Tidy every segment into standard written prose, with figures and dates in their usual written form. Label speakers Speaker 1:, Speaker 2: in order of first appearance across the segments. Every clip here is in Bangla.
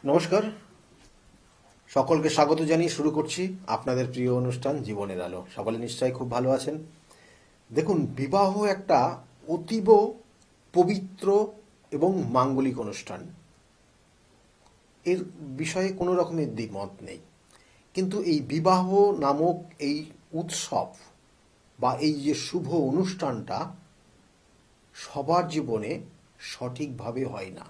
Speaker 1: নমস্কার, সকলকে স্বাগত জানিয়ে শুরু করছি আপনাদের প্রিয় অনুষ্ঠান জীবনের আলো। সকলে নিশ্চয়ই খুব ভালো আছেন। দেখুন, বিবাহ একটা অতীব পবিত্র এবং মাঙ্গলিক অনুষ্ঠান। এর বিষয়ে কোনো রকমের দ্বিমত নেই। কিন্তু এই বিবাহ নামক এই উৎসব বা এই যে শুভ অনুষ্ঠানটা সবার জীবনে সঠিকভাবে হয় না।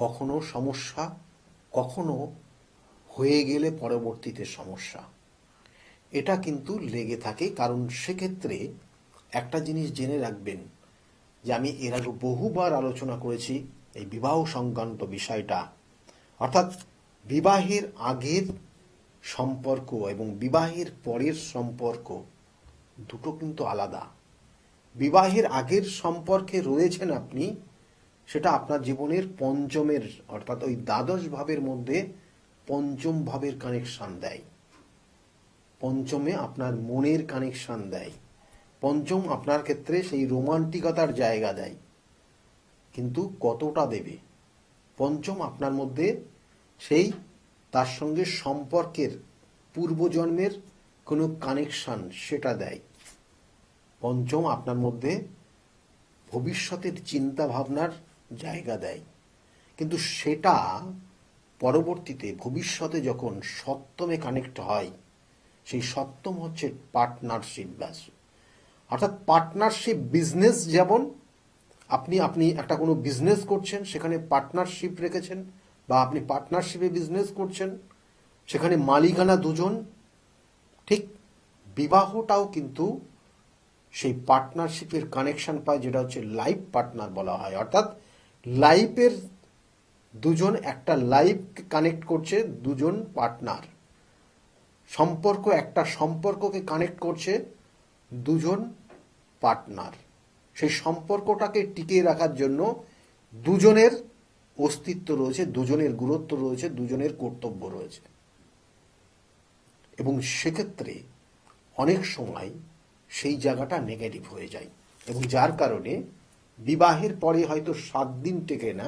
Speaker 1: কখনো সমস্যা, কখনো হয়ে গেলে পরবর্তীতে সমস্যা, এটা কিন্তু লেগে থাকে। কারণ সেক্ষেত্রে একটা জিনিস জেনে রাখবেন যে আমি এর আগে বহুবার আলোচনা করেছি এই বিবাহ সংক্রান্ত বিষয়টা, অর্থাৎ বিবাহের আগের সম্পর্ক এবং বিবাহের পরের সম্পর্ক দুটো কিন্তু আলাদা। বিবাহের আগের সম্পর্কে রয়েছেন আপনি, সেটা আপনার জীবনের পঞ্চমের অর্থাৎ ওই দ্বাদশ ভাবের মধ্যে পঞ্চম ভাবের কানেকশন দেয়। পঞ্চমে আপনার মনের কানেকশন দেয়। পঞ্চম আপনার ক্ষেত্রে সেই রোমান্টিকতার জায়গা দেয়, কিন্তু কতটা দেবে? পঞ্চম আপনার মধ্যে সেই তার সঙ্গে সম্পর্কের পূর্বজন্মের কোনো কানেকশন সেটা দেয়। পঞ্চম আপনার মধ্যে ভবিষ্যতের চিন্তা ভাবনার জায়গা দেয়, কিন্তু সেটা পরবর্তীতে ভবিষ্যতে যখন সপ্তমে কানেক্ট হয়, সেই সপ্তম হচ্ছে পার্টনারশিপ। ব্যাস, অর্থাৎ পার্টনারশিপ বিজনেস। যেমন আপনি আপনি একটা কোনো বিজনেস করছেন, সেখানে পার্টনারশিপ রেখেছেন, বা আপনি পার্টনারশিপে বিজনেস করছেন, সেখানে মালিকানা দুজন। ঠিক বিবাহটাও কিন্তু সেই পার্টনারশিপের কানেকশন পায়, যেটা হচ্ছে লাইফ পার্টনার বলা হয়। অর্থাৎ লাইফের দুজন, একটা লাইফ কানেক্ট করছে দুজন পার্টনার। সম্পর্ক, একটা সম্পর্ককে কানেক্ট করছে দুজন পার্টনার। সেই সম্পর্কটাকে টিকিয়ে রাখার জন্য দুজনের অস্তিত্ব রয়েছে, দুজনের গুরুত্ব রয়েছে, দুজনের কর্তব্য রয়েছে। এবং সেক্ষেত্রে অনেক সময় সেই জায়গাটা নেগেটিভ হয়ে যায়, এবং যার কারণে বিবাহের পরে হয়তো 7 দিন টেকে না,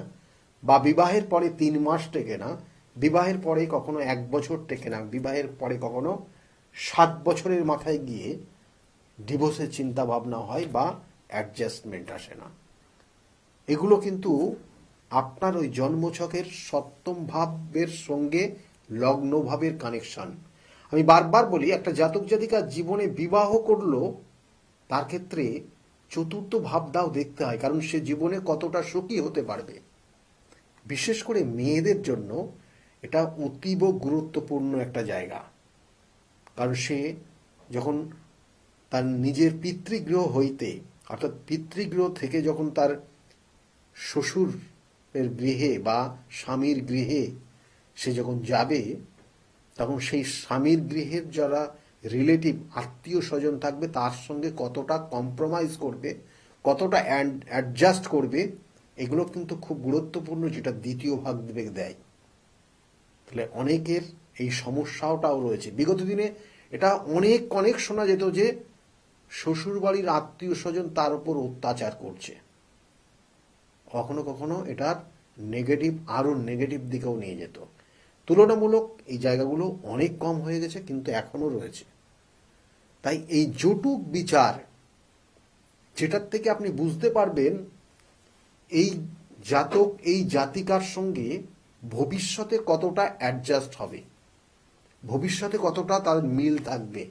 Speaker 1: বা বিবাহের পরে 3 মাস টেকে না, বিবাহের পরে কখনো 1 বছর টেকে না, বিবাহের পরে কখনো 7 বছরের মাথায় গিয়ে ডিভোর্সের চিন্তা ভাবনা হয় বা অ্যাডজাস্টমেন্ট আসে না। এগুলো কিন্তু আপনার ওই জন্মছকের সপ্তম ভাবের সঙ্গে লগ্ন ভাবের কানেকশন। আমি বারবার বলি, একটা জাতক জাতিকা জীবনে বিবাহ করলো, তার ক্ষেত্রে চতুর্থ ভাবটাও দেখতে হয়, কারণ সে জীবনে কতটা সুখী হতে পারবে। বিশেষ করে মেয়েদের জন্য এটা অতীব গুরুত্বপূর্ণ একটা জায়গা। কারণ সে যখন তার নিজের পিতৃগৃহ হইতে, অর্থাৎ পিতৃগৃহ থেকে যখন তার শ্বশুরের গৃহে বা স্বামীর গৃহে সে যখন যাবে, তখন সেই স্বামীর গৃহের যারা রিলেটিভ আত্মীয় স্বজন থাকবে, তার সঙ্গে কতটা কম্প্রোমাইজ করবে, কতটা অ্যাডজাস্ট করবে, এগুলো কিন্তু খুব গুরুত্বপূর্ণ, যেটা দ্বিতীয় ভাগ দেয়। তাহলে অনেকের এই সমস্যাটাও রয়েছে। বিগত দিনে এটা অনেক অনেক শোনা যেত যে শ্বশুরবাড়ির আত্মীয় স্বজন তার উপর অত্যাচার করছে। কখনো কখনো এটার নেগেটিভ, আরও নেগেটিভ দিকেও নিয়ে যেত। তুলনামূলক এই জায়গাগুলো অনেক কম হয়ে গেছে, কিন্তু এখনও রয়েছে। তাই এই জটুক বিচার, যেটার থেকে আপনি বুঝতে পারবেন এই জাতক, এই জাতিকার সঙ্গে ভবিষ্যতে কতটা অ্যাডজাস্ট হবে, ভবিষ্যতে কতটা তার মিল থাকবে।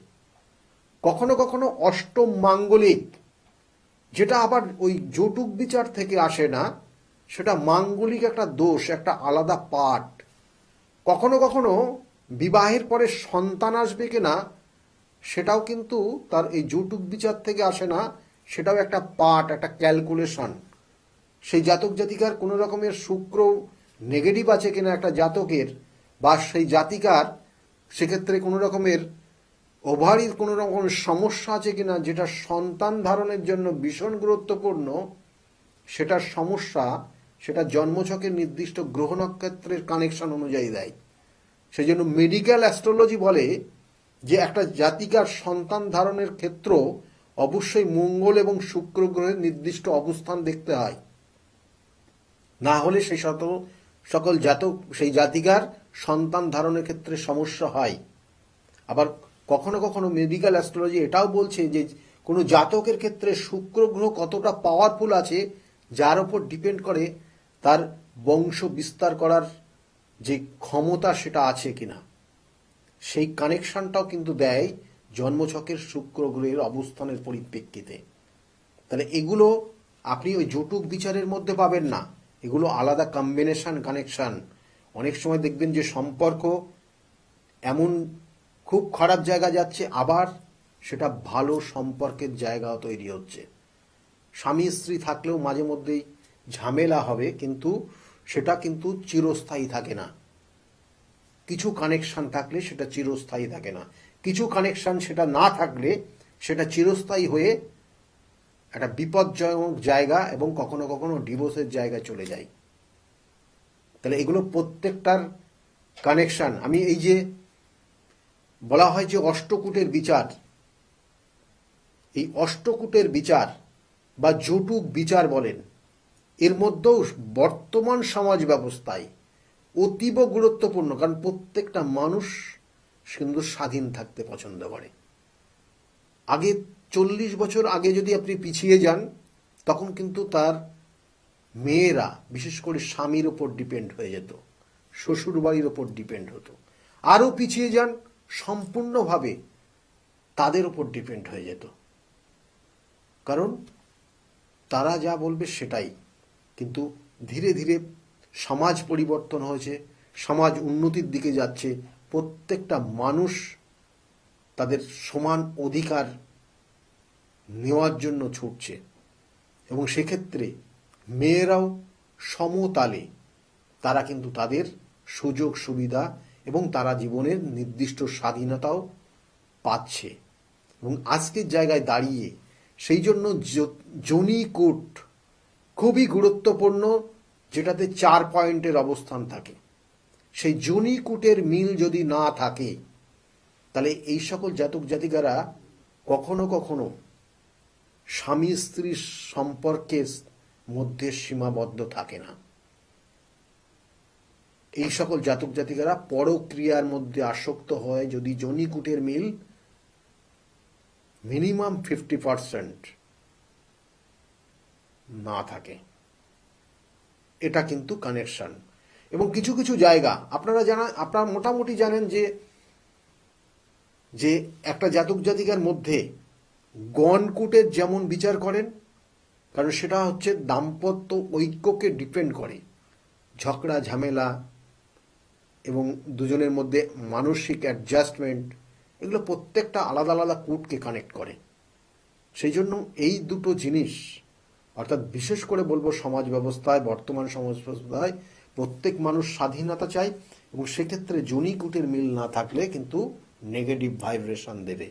Speaker 1: কখনো কখনো অষ্টম মাঙ্গলিক, যেটা আবার ওই জটুক বিচার থেকে আসে না, সেটা মাঙ্গলিক একটা দোষ, একটা আলাদা পার্ট। কখনো কখনো বিবাহের পরে সন্তান আসবে কিনা, সেটাও কিন্তু তার এই যৌতুক বিচার থেকে আসে না, সেটাও একটা পার্ট, একটা ক্যালকুলেশন। সেই জাতক জাতিকার কোনো রকমের শুক্র নেগেটিভ আছে কিনা একটা জাতকের, বা সেই জাতিকার সেক্ষেত্রে কোনো রকমের ওভারির কোনো রকম সমস্যা আছে কিনা, যেটা সন্তান ধারণের জন্য ভীষণ গুরুত্বপূর্ণ, সেটার সমস্যা সেটা জন্মছকের নির্দিষ্ট গ্রহ নক্ষত্রের কানেকশন অনুযায়ী দেয়। সেই জন্য মেডিকেল অ্যাস্ট্রোলজি বলে যে একটা জাতিকার সন্তান ধারণের ক্ষেত্র অবশ্যই মঙ্গল এবং শুক্র গ্রহের নির্দিষ্ট অবস্থান দেখতে হয়, না হলে সেই সকল জাতক সেই জাতিকার সন্তান ধারণের ক্ষেত্রে সমস্যা হয়। আবার কখনো কখনো মেডিকেল অ্যাস্ট্রোলজি এটাও বলছে যে কোনো জাতকের ক্ষেত্রে শুক্র গ্রহ কতটা পাওয়ারফুল আছে যার ওপর ডিপেন্ড করে তার বংশ বিস্তার করার যে ক্ষমতা সেটা আছে কিনা। সেই কানেকশনটাও কিন্তু দেয় জন্মছকের শুক্র গ্রহের অবস্থানের পরিপ্রেক্ষিতে। তাহলে এগুলো আপনি ওই জটুক বিচারের মধ্যে পাবেন না, এগুলো আলাদা কম্বিনেশন কানেকশন। অনেক সময় দেখবেন যে সম্পর্ক এমন খুব খারাপ জায়গা যাচ্ছে, আবার সেটা ভালো সম্পর্কের জায়গাও তৈরি হচ্ছে। স্বামী স্ত্রী থাকলেও মাঝে মধ্যেই ঝামেলা হবে, কিন্তু সেটা কিন্তু চিরস্থায়ী থাকে না। কিছু কানেকশন থাকলে সেটা চিরস্থায়ী থাকে না, কিছু কানেকশন সেটা না থাকলে সেটা চিরস্থায়ী হয়ে একটা বিপজ্জনক জায়গা এবং কখনো কখনো ডিভোর্সের জায়গায় চলে যায়। তাহলে এগুলো প্রত্যেকটার কানেকশন। আমি এই যে বলা হয় যে অষ্টকূটের বিচার, এই অষ্টকূটের বিচার বা জটুক বিচার বলেন, এর মধ্যেও বর্তমান সমাজ ব্যবস্থায় অতীব গুরুত্বপূর্ণ। কারণ প্রত্যেকটা মানুষ কিন্তু স্বাধীন থাকতে পছন্দ করে। আগে 40 বছর আগে যদি আপনি পিছিয়ে যান, তখন কিন্তু তার মেয়েরা বিশেষ করে স্বামীর ওপর ডিপেন্ড হয়ে যেত, শ্বশুর বাড়ির ওপর ডিপেন্ড হতো। আরও পিছিয়ে যান, সম্পূর্ণভাবে তাদের ওপর ডিপেন্ড হয়ে যেত, কারণ তারা যা বলবে সেটাই। কিন্তু ধীরে ধীরে সমাজ পরিবর্তন হয়েছে, সমাজ উন্নতির দিকে যাচ্ছে, প্রত্যেকটা মানুষ তাদের সমান অধিকার নেওয়ার জন্য ছুটছে, এবং সেক্ষেত্রে মেয়েরাও সমতালে তারা কিন্তু তাদের সুযোগ সুবিধা এবং তারা জীবনের নির্দিষ্ট স্বাধীনতাও পাচ্ছে। এবং আজকের জায়গায় দাঁড়িয়ে সেই জন্য যোনিকূট খুবই গুরুত্বপূর্ণ, যেটাতে 4 পয়েন্টের অবস্থান থাকে। সেই যোনিকূটের মিল যদি না থাকে, তাহলে এই সকল জাতক জাতিকারা কখনো কখনো স্বামী স্ত্রীর সম্পর্কের মধ্যে সীমাবদ্ধ থাকে না। এই সকল জাতক জাতিকারা পরক্রিয়ার মধ্যে আসক্ত হয় যদি যোনিকূটের মিল মিনিমাম 50% না থাকে। এটা কিন্তু কানেকশন। এবং কিছু কিছু জায়গা আপনারা মোটামুটি জানেন যে যে একটা জাতক জাতিকার মধ্যে গণকূটের যেমন বিচার করেন, কারণ সেটা হচ্ছে দাম্পত্য ঐক্যকে ডিপেন্ড করে। ঝগড়া ঝামেলা এবং দুজনের মধ্যে মানসিক অ্যাডজাস্টমেন্ট, এগুলো প্রত্যেকটা আলাদা আলাদা কূটকে কানেক্ট করে। সেই জন্য এই দুটো জিনিস, অর্থাৎ বিশেষ করে বলবো সমাজ ব্যবস্থায়, বর্তমান সমাজ ব্যবস্থায় প্রত্যেক মানুষ স্বাধীনতা চায়, এবং সেক্ষেত্রে যোনিকূটের মিল না থাকলে কিন্তু নেগেটিভ ভাইব্রেশন দেবে।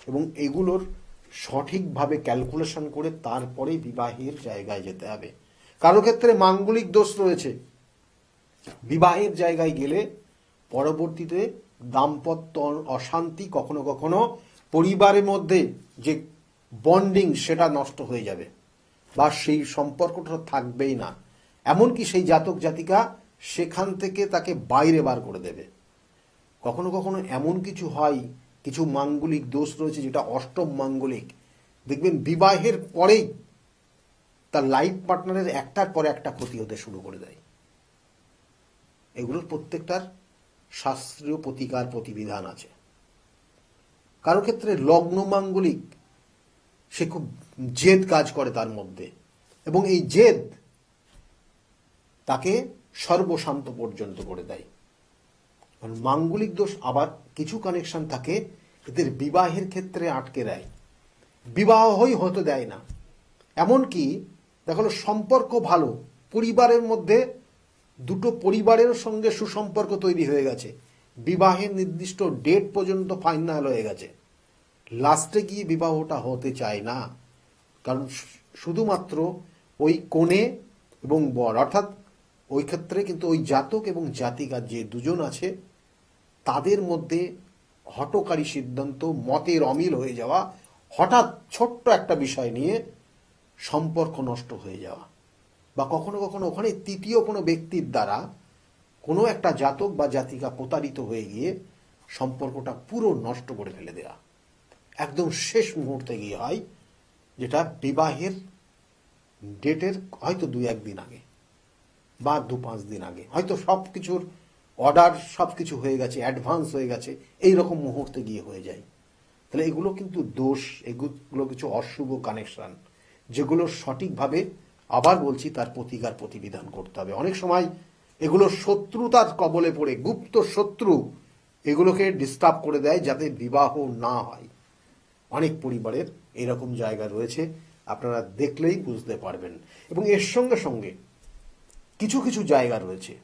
Speaker 1: এবং এগুলোর সঠিকভাবে ক্যালকুলেশন করে তারপরে বিবাহের জায়গায় যেতে হবে। কারো ক্ষেত্রে মাঙ্গলিক দোষ রয়েছে, বিবাহের জায়গায় গেলে পরবর্তীতে দাম্পত্য অশান্তি, কখনো কখনো পরিবারের মধ্যে যে বন্ডিং সেটা নষ্ট হয়ে যাবে, বা সেই সম্পর্কটা থাকবেই না। এমনকি সেই জাতক জাতিকা সেখান থেকে তাকে বাইরে বার করে দেবে। কখনো কখনো এমন কিছু হয়, কিছু মাঙ্গলিক দোষ রয়েছে যেটা অষ্টম মাঙ্গলিক, দেখবেন বিবাহের পরেই তার লাইফ পার্টনারের একটার পরে একটা ক্ষতি হতে শুরু করে দেয়। এগুলোর প্রত্যেকটার শাস্ত্রীয় প্রতিকার প্রতিবিধান আছে। কারো ক্ষেত্রে লগ্ন মাঙ্গলিক, সে খুব জেদ কাজ করে তার মধ্যে, এবং এই জেদ তাকে সর্বশান্ত পর্যন্ত করে দেয়। মাঙ্গলিক দোষ আবার কিছু কানেকশন থাকে, এদের বিবাহের ক্ষেত্রে আটকে দেয়, বিবাহই হতে দেয় না। এমনকি দেখো সম্পর্ক ভালো, পরিবারের মধ্যে দুটো পরিবারের সঙ্গে সুসম্পর্ক তৈরি হয়ে গেছে, বিবাহের নির্দিষ্ট ডেট পর্যন্ত ফাইনাল হয়ে গেছে, লাস্টে গিয়ে বিবাহটা হতে চায় না। কারণ শুধুমাত্র ওই কনে এবং বর, অর্থাৎ ওই ক্ষেত্রে কিন্তু ওই জাতক এবং জাতিকা যে দুজন আছে তাদের মধ্যে হঠকারী সিদ্ধান্ত, মতের অমিল হয়ে যাওয়া, হঠাৎ ছোট্ট একটা বিষয় নিয়ে সম্পর্ক নষ্ট হয়ে যাওয়া, বা কখনো কখনো ওখানে তৃতীয় কোনো ব্যক্তির দ্বারা কোনো একটা জাতক বা জাতিকা প্রতারিত হয়ে গিয়ে সম্পর্কটা পুরো নষ্ট করে ফেলে দেওয়া একদম শেষ মুহূর্তে গিয়ে হয়, যেটা বিবাহের ডেটের হয়তো 2-1 দিন আগে বা 2-5 দিন আগে হয়তো সব কিছুর অর্ডার সব কিছু হয়ে গেছে, অ্যাডভান্স হয়ে গেছে, এই রকম মুহূর্তে গিয়ে হয়ে যায়। তাহলে এগুলো কিন্তু দোষ, এগুলো কিছু অশুভ কানেকশন, যেগুলো সঠিকভাবে, আবার বলছি, তার প্রতিকার প্রতিবিধান করতে হবে। অনেক সময় এগুলো শত্রুতার কবলে পড়ে, গুপ্ত শত্রু এগুলোকে ডিস্টার্ব করে দেয় যাতে বিবাহ না হয়। অনেক পরিবারের এরকম জায়গা রয়েছে, আপনারা দেখলেই বুঝতে পারবেন। এবং এর সঙ্গে সঙ্গে কিছু কিছু জায়গা রয়েছে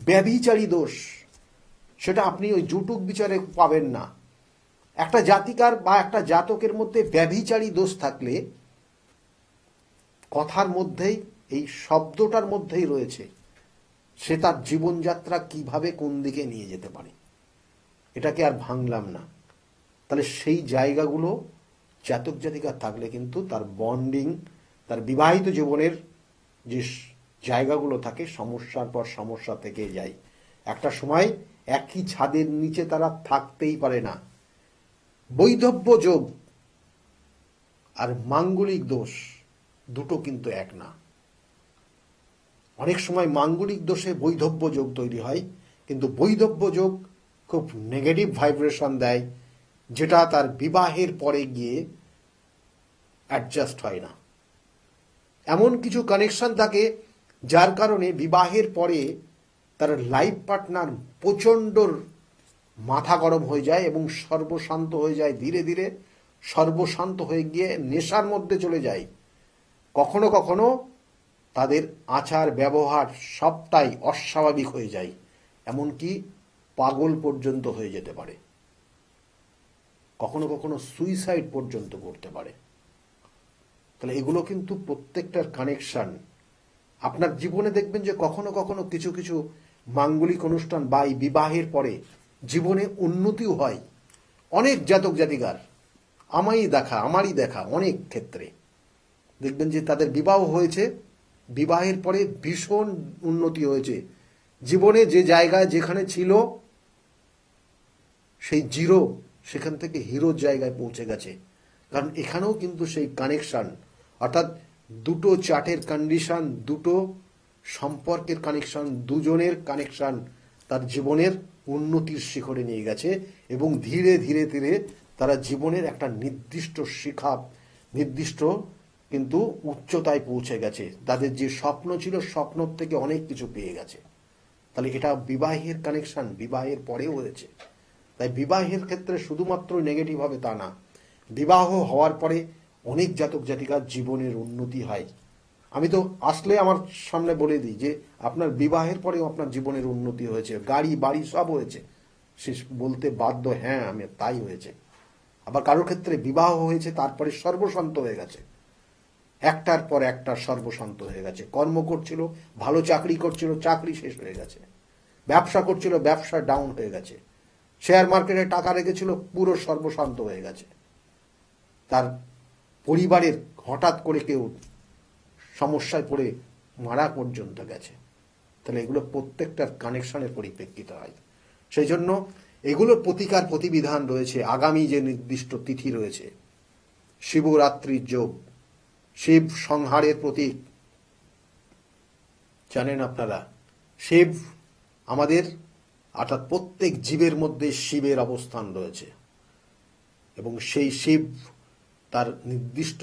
Speaker 1: ব্যভিচারী দোষ, সেটা আপনি ওই জুটুক বিচারে পাবেন না। একটা জাতিকার বা একটা জাতকের মধ্যে ব্যভিচারী দোষ থাকলে কথার মধ্যেই, এই শব্দটার মধ্যেই রয়েছে সে তার জীবনযাত্রা কিভাবে কোন দিকে নিয়ে যেতে পারে। এটাকে আর ভাঙলাম না। তাহলে সেই জায়গাগুলো জাতক জাতিকার থাকলে কিন্তু তার বন্ডিং, তার বিবাহিত জীবনের যে জায়গাগুলো থাকে সমস্যার পর সমস্যা থেকে যায়। একটা সময় একই ছাদের নিচে তারা থাকতেই পারে না। বৈধব্য যোগ আর মাঙ্গলিক দোষ দুটো কিন্তু এক না। অনেক সময় মাঙ্গলিক দোষে বৈধব্য যোগ তৈরি হয়, কিন্তু বৈধব্য যোগ খুব নেগেটিভ ভাইব্রেশন দেয়, যেটা তার বিবাহের পরে গিয়ে অ্যাডজাস্ট হয় না। এমন কিছু কানেকশন থাকে যার কারণে বিবাহের পরে তার লাইফ পার্টনার প্রচণ্ড মাথা গরম হয়ে যায় এবং সর্বশান্ত হয়ে যায়, ধীরে ধীরে সর্বশান্ত হয়ে গিয়ে নেশার মধ্যে চলে যায়। কখনো কখনো তাদের আচার ব্যবহার সবটাই অস্বাভাবিক হয়ে যায়, এমনকি পাগল পর্যন্ত হয়ে যেতে পারে, কখনো কখনো সুইসাইড পর্যন্ত করতে পারে। তাহলে এগুলো কিন্তু প্রত্যেকটার কানেকশন আপনার জীবনে দেখবেন যে কখনো কখনো কিছু কিছু মাঙ্গলিক অনুষ্ঠান বা এই বিবাহের পরে জীবনে উন্নতিও হয়। অনেক জাতক জাতিকার আমারই দেখা অনেক ক্ষেত্রে দেখবেন যে তাদের বিবাহ হয়েছে, বিবাহের পরে ভীষণ উন্নতি হয়েছে, জীবনে যে জায়গায় যেখানে ছিল সেই জিরো সেখান থেকে হিরোর জায়গায় পৌঁছে গেছে। কারণ এখানেও কিন্তু সেই কানেকশন, অর্থাৎ দুটো চার্টের কন্ডিশন, দুটো সম্পর্কের কানেকশন, দুজনের কানেকশন তার জীবনের উন্নতির শিখরে নিয়ে গেছে এবং ধীরে ধীরে ধীরে তারা জীবনের একটা নির্দিষ্ট শিখা, নির্দিষ্ট কিন্তু উচ্চতায় পৌঁছে গেছে। তাদের যে স্বপ্ন ছিল স্বপ্নর থেকে অনেক কিছু পেয়ে গেছে। তাহলে এটা বিবাহের কানেকশন বিবাহের পরেও হয়েছে। তাই বিবাহের ক্ষেত্রে শুধুমাত্র নেগেটিভ হবে তা না, বিবাহ হওয়ার পরে অনেক জাতক জাতিকার জীবনের উন্নতি হয়। আমি তো আসলে আমার সামনে বলে দিই যে আপনার বিবাহের পরেও আপনার জীবনের উন্নতি হয়েছে, গাড়ি বাড়ি সব হয়েছে, সে বলতে বাধ্য হ্যাঁ আমি তাই হয়েছে। আবার কারোর ক্ষেত্রে বিবাহ হয়েছে তারপরে সর্বশান্ত হয়ে গেছে, একটার পর একটা সর্বশান্ত হয়ে গেছে। কর্ম করছিল, ভালো চাকরি করছিল, চাকরি শেষ হয়ে গেছে। ব্যবসা করছিল, ব্যবসা ডাউন হয়ে গেছে। শেয়ার মার্কেটে টাকা রেখেছিল, পুরো সর্বশান্ত হয়ে গেছে। তার পরিবারের হঠাৎ করে কেউ সমস্যায় পড়ে মারা পর্যন্ত গেছে। তাহলে এগুলো প্রত্যেকটার কানেকশনের পরিপ্রেক্ষিতে হয়। সেই জন্য এগুলোর প্রতিকার প্রতিবিধান রয়েছে। আগামী যে নির্দিষ্ট তিথি রয়েছে, শিবরাত্রির যোগ, শিব সংহারের প্রতীক। জানেন আপনারা, শিব আমাদের, অর্থাৎ প্রত্যেক জীবের মধ্যে শিবের অবস্থান রয়েছে এবং সেই শিব তার নির্দিষ্ট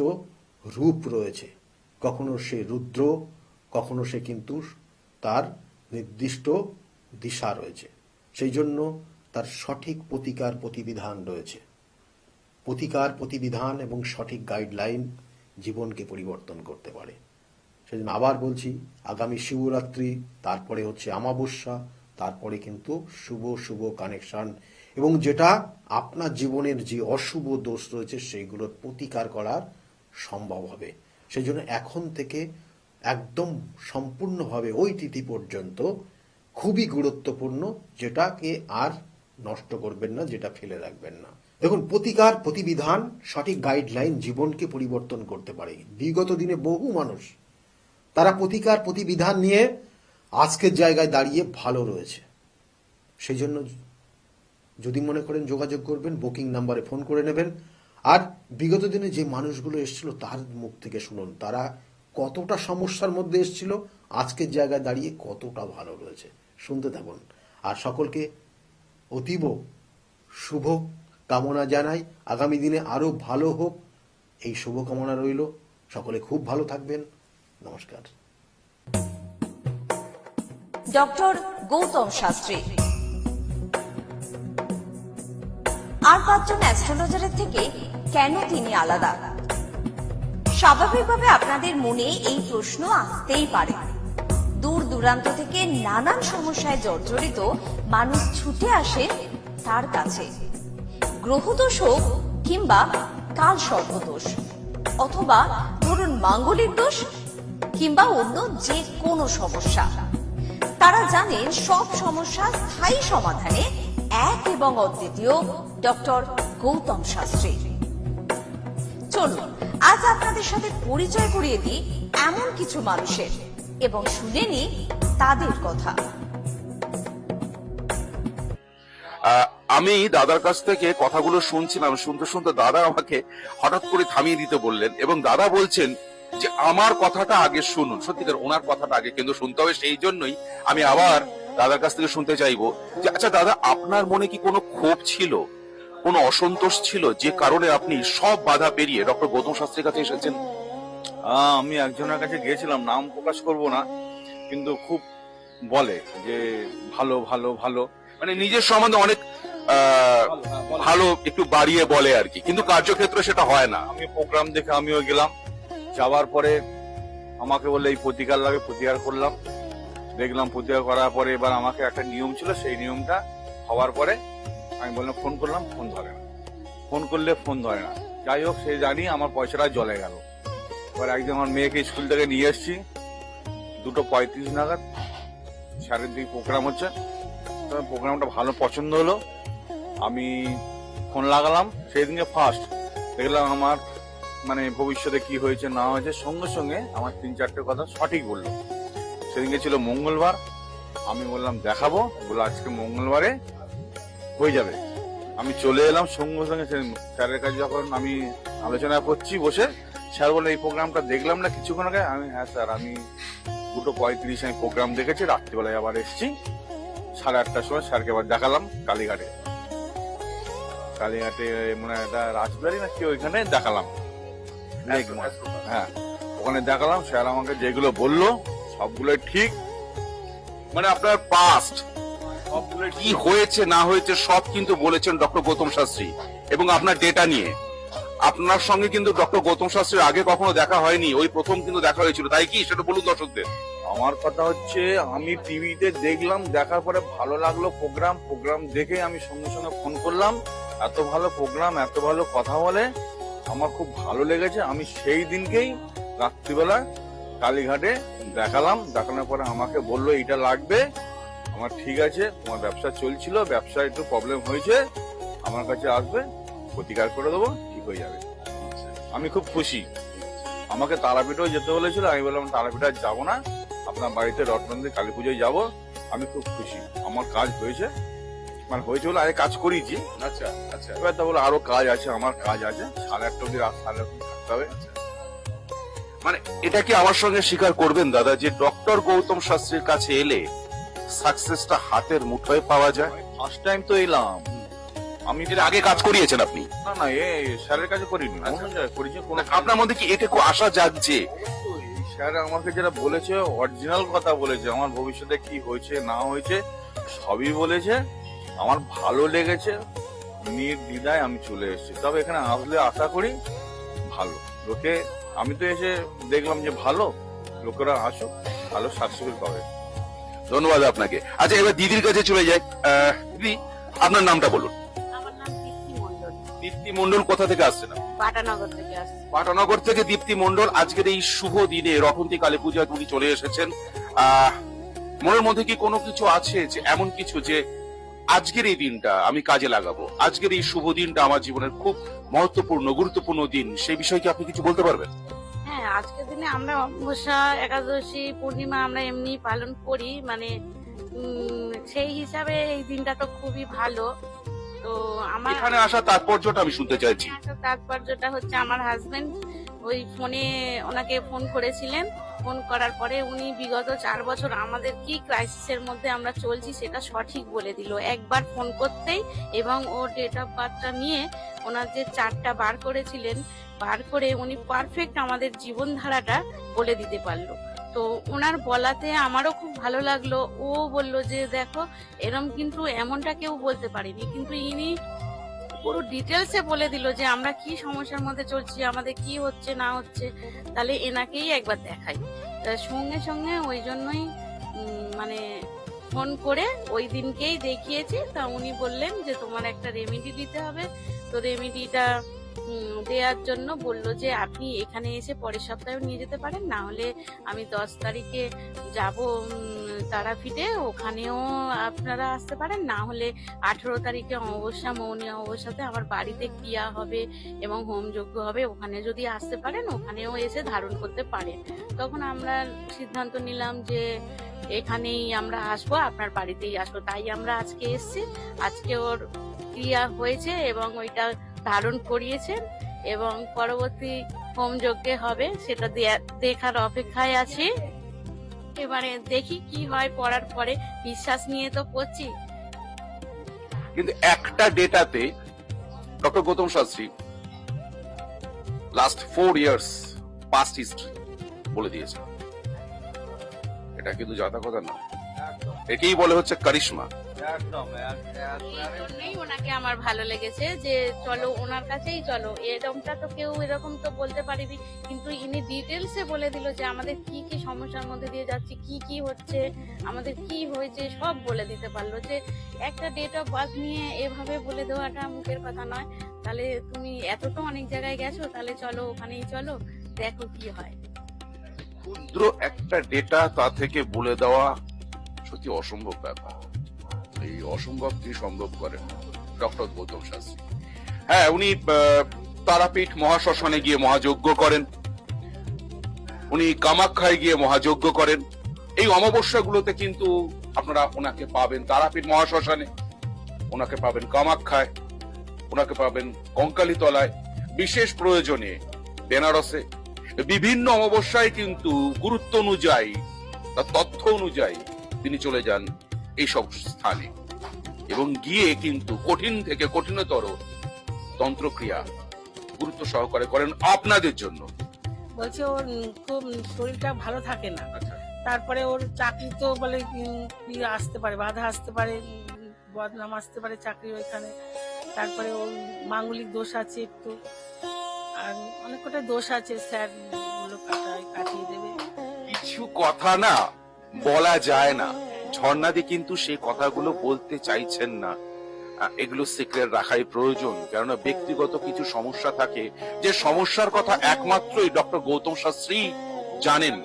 Speaker 1: রূপ রয়েছে। কখনো সে রুদ্র, কখনো সে কিন্তু তার নির্দিষ্ট দিশা রয়েছে। সেই জন্য তার সঠিক প্রতিকার প্রতিবিধান রয়েছে। প্রতিকার প্রতিবিধান এবং সঠিক গাইডলাইন জীবনকে পরিবর্তন করতে পারে। সেজন্য আবার বলছি, আগামী শিবরাত্রি, তারপরে হচ্ছে অমাবস্যা, তারপরে কিন্তু শুভ শুভ কানেকশন এবং যেটা আপনার জীবনের যে অশুভ দোষ রয়েছে সেইগুলোর প্রতিকার করার সম্ভব হবে। সেই জন্য এখন থেকে একদম সম্পূর্ণভাবে ওই তিথি পর্যন্ত খুবই গুরুত্বপূর্ণ, যেটাকে আর নষ্ট করবেন না, যেটা ফেলে রাখবেন না। দেখুন, প্রতিকার প্রতিবিধান সঠিক গাইডলাইন জীবনকে পরিবর্তন করতে পারে। বিগত দিনে বহু মানুষ তারা প্রতিকার প্রতিবিধান নিয়ে আজকের জায়গায় দাঁড়িয়ে ভালো রয়েছে। সেই জন্য যদি মনে করেন যোগাযোগ করবেন, বুকিং নাম্বারে ফোন করে নেবেন। আর বিগত দিনে যে মানুষগুলো এসেছিল তার মুখ থেকে শুনুন তারা কতটা সমস্যার মধ্যে এসেছিল, আজকের জায়গায় দাঁড়িয়ে কতটা ভালো রয়েছে। শুনতে থাকুন। আর সকলকে অতীব শুভ কামনা জানাই, আগামী দিনে আরও ভালো হোক এই শুভকামনা রইল। সকলে খুব ভালো থাকবেন। নমস্কার।
Speaker 2: ডক্টর গৌতম শাস্ত্রী আর 5 জন অ্যাস্ট্রোলজারের থেকে কেন তিনি আলাদা? স্বাভাবিকভাবে আপনাদের মনে এই প্রশ্ন আসতেই পারে। দূর দূরান্ত থেকে নানান সমস্যায় জর্জরিত মানুষ ছুটে আসে তার কাছে। গ্রহদোষ হোক কিংবা কাল সর্পদোষ, অথবা ধরুন মাঙ্গলিক দোষ কিংবা অন্য যে কোনো সমস্যা, তারা জানেন সব সমস্যার স্থায়ী সমাধানে এক এবং অদ্বিতীয় ডক্টর গৌতম শাস্ত্রী। চলুন আজ আপনাদের সাথে পরিচয় করিয়ে দিই এমন কিছু মানুষের এবং শুনে নিই তাদের কথা।
Speaker 3: আমি দাদার কাছ থেকে কথাগুলো শুনছিলাম, শুনতে শুনতে দাদা আমাকে হঠাৎ করে থামিয়ে দিতে বললেন এবং দাদা বলছেন যে আমার কথাটা আগে শুনুন। সত্যিকার ওনার কথাটা আগে কিন্তু শুনতে হবে। সেই জন্যই আমি আবার দাদার কাছ থেকে শুনতে চাইবো যে আচ্ছা দাদা, আপনার মনে কি কোনো ক্ষোভ ছিল, কোনো অসন্তোষ ছিল যে কারণে আপনি সব বাধা পেরিয়ে ডক্টর গৌতম শাস্ত্রীর কাছে এসেছেন?
Speaker 4: আমি একজনের কাছে গিয়েছিলাম, নাম প্রকাশ করব না, কিন্তু খুব বলে যে ভালো ভালো ভালো,
Speaker 3: মানে নিজের সম্বন্ধে অনেক ভালো একটু বাড়িয়ে বলে আর কি, কিন্তু কার্যক্ষেত্রে সেটা হয় না।
Speaker 4: আমি প্রোগ্রাম দেখে আমিও গেলাম, যাওয়ার পরে আমাকে বললে এই প্রতিকার লাগে, প্রতিকার করলাম, দেখলাম প্রতিকার করার পরে এবার আমাকে একটা নিয়ম ছিল, সেই নিয়মটা হওয়ার পরে আমি বললাম, ফোন করলাম, ফোন ধরে না, ফোন করলে ফোন ধরে না। যাই হোক, সে জানি আমার পয়সাটা জলে গেল। এবার একদিন আমার মেয়েকে স্কুল থেকে নিয়ে এসছি, 2:35 নাগাদ, সাড়ে দিকে প্রোগ্রাম হচ্ছে। প্রোগ্রামটা ভালো পছন্দ হলো, আমি ফোন লাগালাম। সেই দিনকে ফার্স্ট দেখলাম আমার মানে ভবিষ্যতে কি হয়েছে না হয়েছে, সঙ্গে সঙ্গে আমার 3-4টে কথা সঠিক বললো। সেদিনকে ছিল মঙ্গলবার, আমি বললাম দেখাবো, বলে আজকে মঙ্গলবারে হয়ে যাবে। আমি চলে এলাম সঙ্গে সঙ্গে স্যারের কাছে। যখন আমি আলোচনা করছি বসে, স্যার বলে এই প্রোগ্রামটা দেখলাম না কিছুক্ষণ আগে। আমি হ্যাঁ স্যার, আমি 2:35 আমি প্রোগ্রাম দেখেছি, রাত্রিবেলায় আবার এসেছি 8:30টার সময়। স্যারকে আবার দেখালাম কালীঘাটে, মানে একটা রাজবাড়ি না কি, ওইখানে দেখালাম। হ্যাঁ, ওখানে দেখালাম। স্যার আমাকে যেগুলো বললো সবগুলো ঠিক,
Speaker 3: মানে আপনার পাস্ট কি হয়েছে না হয়েছে সব কিন্তু বলেছেন ডক্টর গৌতম শাস্ত্রী। এবং আপনার ডেটা নিয়ে আপনার সঙ্গে কিন্তু ডক্টর গৌতম শাস্ত্রীর আগে কখনো দেখা হয়নি, ওই প্রথম কিন্তু দেখা হয়েছিল, তাই কি? সেটা বলুন দর্শকদের।
Speaker 4: আমার কথা হচ্ছে, আমি টিভিতে দেখলাম, দেখার পরে ভালো লাগলো প্রোগ্রাম দেখে আমি সঙ্গে সঙ্গে ফোন করলাম। এত ভালো প্রোগ্রাম, এত ভালো কথা বলে, আমার খুব ভালো লেগেছে। আমি সেই দিনকেই রাত্রিবেলা কালীঘাটে দেখালাম। দেখানোর পরে আমাকে বললো এইটা লাগবে। আমার ঠিক আছে, তোমার ব্যবসা চলছিল, ব্যবসা একটু প্রবলেম হয়েছে, আমার কাছে আসবে, প্রতিকার করে দেবো, ঠিক হয়ে যাবে। আমি খুব খুশি। আমাকে তারাপীঠও যেতে বলেছিল, আমি বললাম তারাপীঠ আর যাবো না, আপনার বাড়িতে রথমন্দির কালী পুজোয় যাবো। আমি খুব খুশি, আমার কাজ হয়েছে, মানে হয়েছে বলে আগে কাজ করিয়েছি।
Speaker 3: আচ্ছা আচ্ছা,
Speaker 4: এবার তা বলে আরো কাজ আছে, আমার কাজ আছে, 8:30 অব্দি, রাত 8:30 থাকতে হবে।
Speaker 3: মানে এটা কি আমার সঙ্গে স্বীকার করবেন দাদা যে ডক্টর গৌতম শাস্ত্রীর কাছে এলে সাকসেসটা হাতের মুঠোয় পাওয়া যায়?
Speaker 4: ফার্স্ট টাইম তো এলাম আমি।
Speaker 3: এর আগে কাজ করিয়েছেন আপনি?
Speaker 4: না না, স্যারের কাছে করিনি, অন্য জায়গায় করেছি। কোনো
Speaker 3: আপনার মধ্যে কি এটুকু আশা জাগছে?
Speaker 4: স্যার আমাকে যেটা বলেছে, অরিজিনাল কথা বলেছে, আমার ভবিষ্যতে কি হয়েছে না হয়েছে সবই বলেছে। আমার ভালো লেগেছে, নির্দ্বিধায় আমি চলে এসেছি। তবে এখানে আসলে আশা করি ভালো লোকে, আমি তো এসে দেখলাম যে ভালো, লোকেরা আসুক, ভালো সাকসেসফুল পাবে।
Speaker 3: ধন্যবাদ আপনাকে। আচ্ছা, এবার দিদির কাছে চলে যাই। দিদি, আপনার নামটা বলুন।
Speaker 5: আমার নাম দীপ্তি মন্ডল।
Speaker 3: দীপ্তি মন্ডল কোথা থেকে আসছেন?
Speaker 5: পাটানগর থেকে আসছি।
Speaker 3: পাটানগর থেকে দীপ্তি মন্ডল। আজকের এই শুভ দিনে রটন্তী কালী পূজায় উনি চলে এসেছেন। মনের মধ্যে কি কোনো কিছু আছে যে এমন কিছু যে আজকের এই দিনটা আমি কাজে লাগাবো, আজকের এই শুভ দিনটা আমার জীবনের খুব মহত্বপূর্ণ গুরুত্বপূর্ণ দিন, সেই বিষয়ে কি আপনি কিছু বলতে পারবেন?
Speaker 5: হ্যাঁ, আজকের দিনে আমরা অমাবস্যা, একাদশী, পূর্ণিমা আমরা এমনি পালন করি, মানে সেই হিসাবে এই দিনটা তো খুবই ভালো। তো আমার
Speaker 3: এখানে আসা তাৎপর্যটা আমি শুনতে চাইছি।
Speaker 5: আসার তাৎপর্যটা হচ্ছে আমার হাজবেন্ড ওই ফোনে ওনাকে ফোন করেছিলেন। ফোন করার পরে উনি বিগত 4 বছর আমাদের কি ক্রাইসিসের মধ্যে আমরা চলছি সেটা সঠিক বলে দিল একবার ফোন করতেই। এবং ও ডেট অফ বার্থটা নিয়ে ওনার যে চার্টটা বার করেছিলেন, বার করে উনি পারফেক্ট আমাদের জীবনধারাটা বলে দিতে পারলো। তো ওনার বলাতে আমারও খুব ভালো লাগলো। ও বলল যে দেখো এরম কিন্তু এমনটা কেউ বলতে পারেনি, কিন্তু ইনি পুরো ডিটেলসে বলে দিল যে আমরা কি সমস্যার মধ্যে চলছি, আমাদের কি হচ্ছে না হচ্ছে, তাহলে এনাকেই একবার দেখাই। তা সঙ্গে সঙ্গে ওই জন্যই মানে ফোন করে ওই দিনকেই দেখিয়েছি। তা উনি বললেন যে তোমার একটা রেমেডি দিতে হবে। তো রেমেডিটা দেওয়ার জন্য বললো যে আপনি এখানে এসে পরের সপ্তাহে নিয়ে যেতে পারেন, না হলে আমি 10 তারিখে যাব তারাপীঠে, ওখানেও আপনারা আসতে পারেন, না হলে 18 তারিখে অমাবস্যা, মৌনী অমাবস্যাতে আমার বাড়িতে ক্রিয়া হবে এবং হোমযজ্ঞ হবে, ওখানে যদি আসতে পারেন ওখানেও এসে ধারণ করতে পারেন। তখন আমরা সিদ্ধান্ত নিলাম যে এখানেই আমরা আসবো, আপনার বাড়িতেই আসবো। তাই আমরা আজকে এসেছি। আজকে ওর ক্রিয়া হয়েছে এবং ওইটা ধারণ করিয়েছেন এবং পরবর্তী হোমযজ্ঞে হবে, সেটা দেখার অপেক্ষায় আছি। এবারে দেখি কি হয়, পড়ার পরে বিশ্বাস নিয়ে তো করছি।
Speaker 3: কিন্তু একটা ডেটাতে doctor Gautam Shastri last 4 years past history বলে দিয়েছে। এটা কিন্তু যাতা কথা না, এটাই বলে হচ্ছে কারিশমা।
Speaker 4: একদম
Speaker 5: এই জন্যই ওনাকে আমার ভালো লেগেছে যে চলো ওনার কাছেই চলো। এরকমটা তো কেউ এরকম তো বলতে পারিনি, কিন্তু ইনি ডিটেলসে বলে দিল যে আমাদের কি কি সমস্যার মধ্যে দিয়ে যাচ্ছি, কি কি হচ্ছে, আমাদের কি হয়েছে সব বলে দিতে পারলো। যে একটা ডেট অফ বার্থ নিয়ে এভাবে বলে দেওয়াটা মুখের কথা নয়। তাহলে তুমি এত তো অনেক জায়গায় গেছো, তাহলে চলো ওখানেই চলো, দেখো কি হয়।
Speaker 3: ক্ষুদ্র একটা ডেটা তা থেকে বলে দেওয়া সত্যি অসম্ভব ব্যাপার। এই অসম্ভবকে সম্ভব করেন ডক্টর গৌতম শাস্ত্রী। হ্যাঁ, উনি তারাপীঠ মহাশ্মশানে গিয়ে মহাযজ্ঞ করেন, উনি কামাখ্যায় গিয়ে মহাযজ্ঞ করেন। এই অমাবস্যাগুলোতে কিন্তু আপনারা ওনাকে পাবেন তারাপীঠ মহাশ্মশানে, ওনাকে পাবেন কামাখ্যায়, ওনাকে পাবেন কঙ্কালীতলায়, বিশেষ প্রয়োজনে বেনারসে। বিভিন্ন অমাবস্যায় কিন্তু গুরুত্ব অনুযায়ী বা তথ্য অনুযায়ী তিনি চলে যান এইসব স্থানে এবং গিয়ে কিন্তু কঠিন থেকে কঠিনতর তন্ত্রক্রিয়া গুরুত্ব সহকারে করেন আপনাদের জন্য।
Speaker 6: বলছে ওর খুব শরীরটা ভালো থাকে না, তারপরে ওর চাকরি তো বলে আসতে পারে, বাধা আসতে পারে, বদনাম আসতে পারে চাকরি ওইখানে। তারপরে ওর মাঙ্গলিক দোষ আছে একটু, আর অনেক কটা দোষ আছে, স্যার গুলো কাটিয়ে দেবে।
Speaker 3: কিছু কথা না বলা যায় না, ঝর্ণাদি কিন্তু সেই কথাগুলো বলতে চাইছেন না। এগুলো সিক্রেট রাখাই প্রয়োজন, কেননা ব্যক্তিগত কিছু সমস্যা থাকে যে সমস্যার কথা একমাত্রই ডক্টর গৌতম শাস্ত্রী জানেন।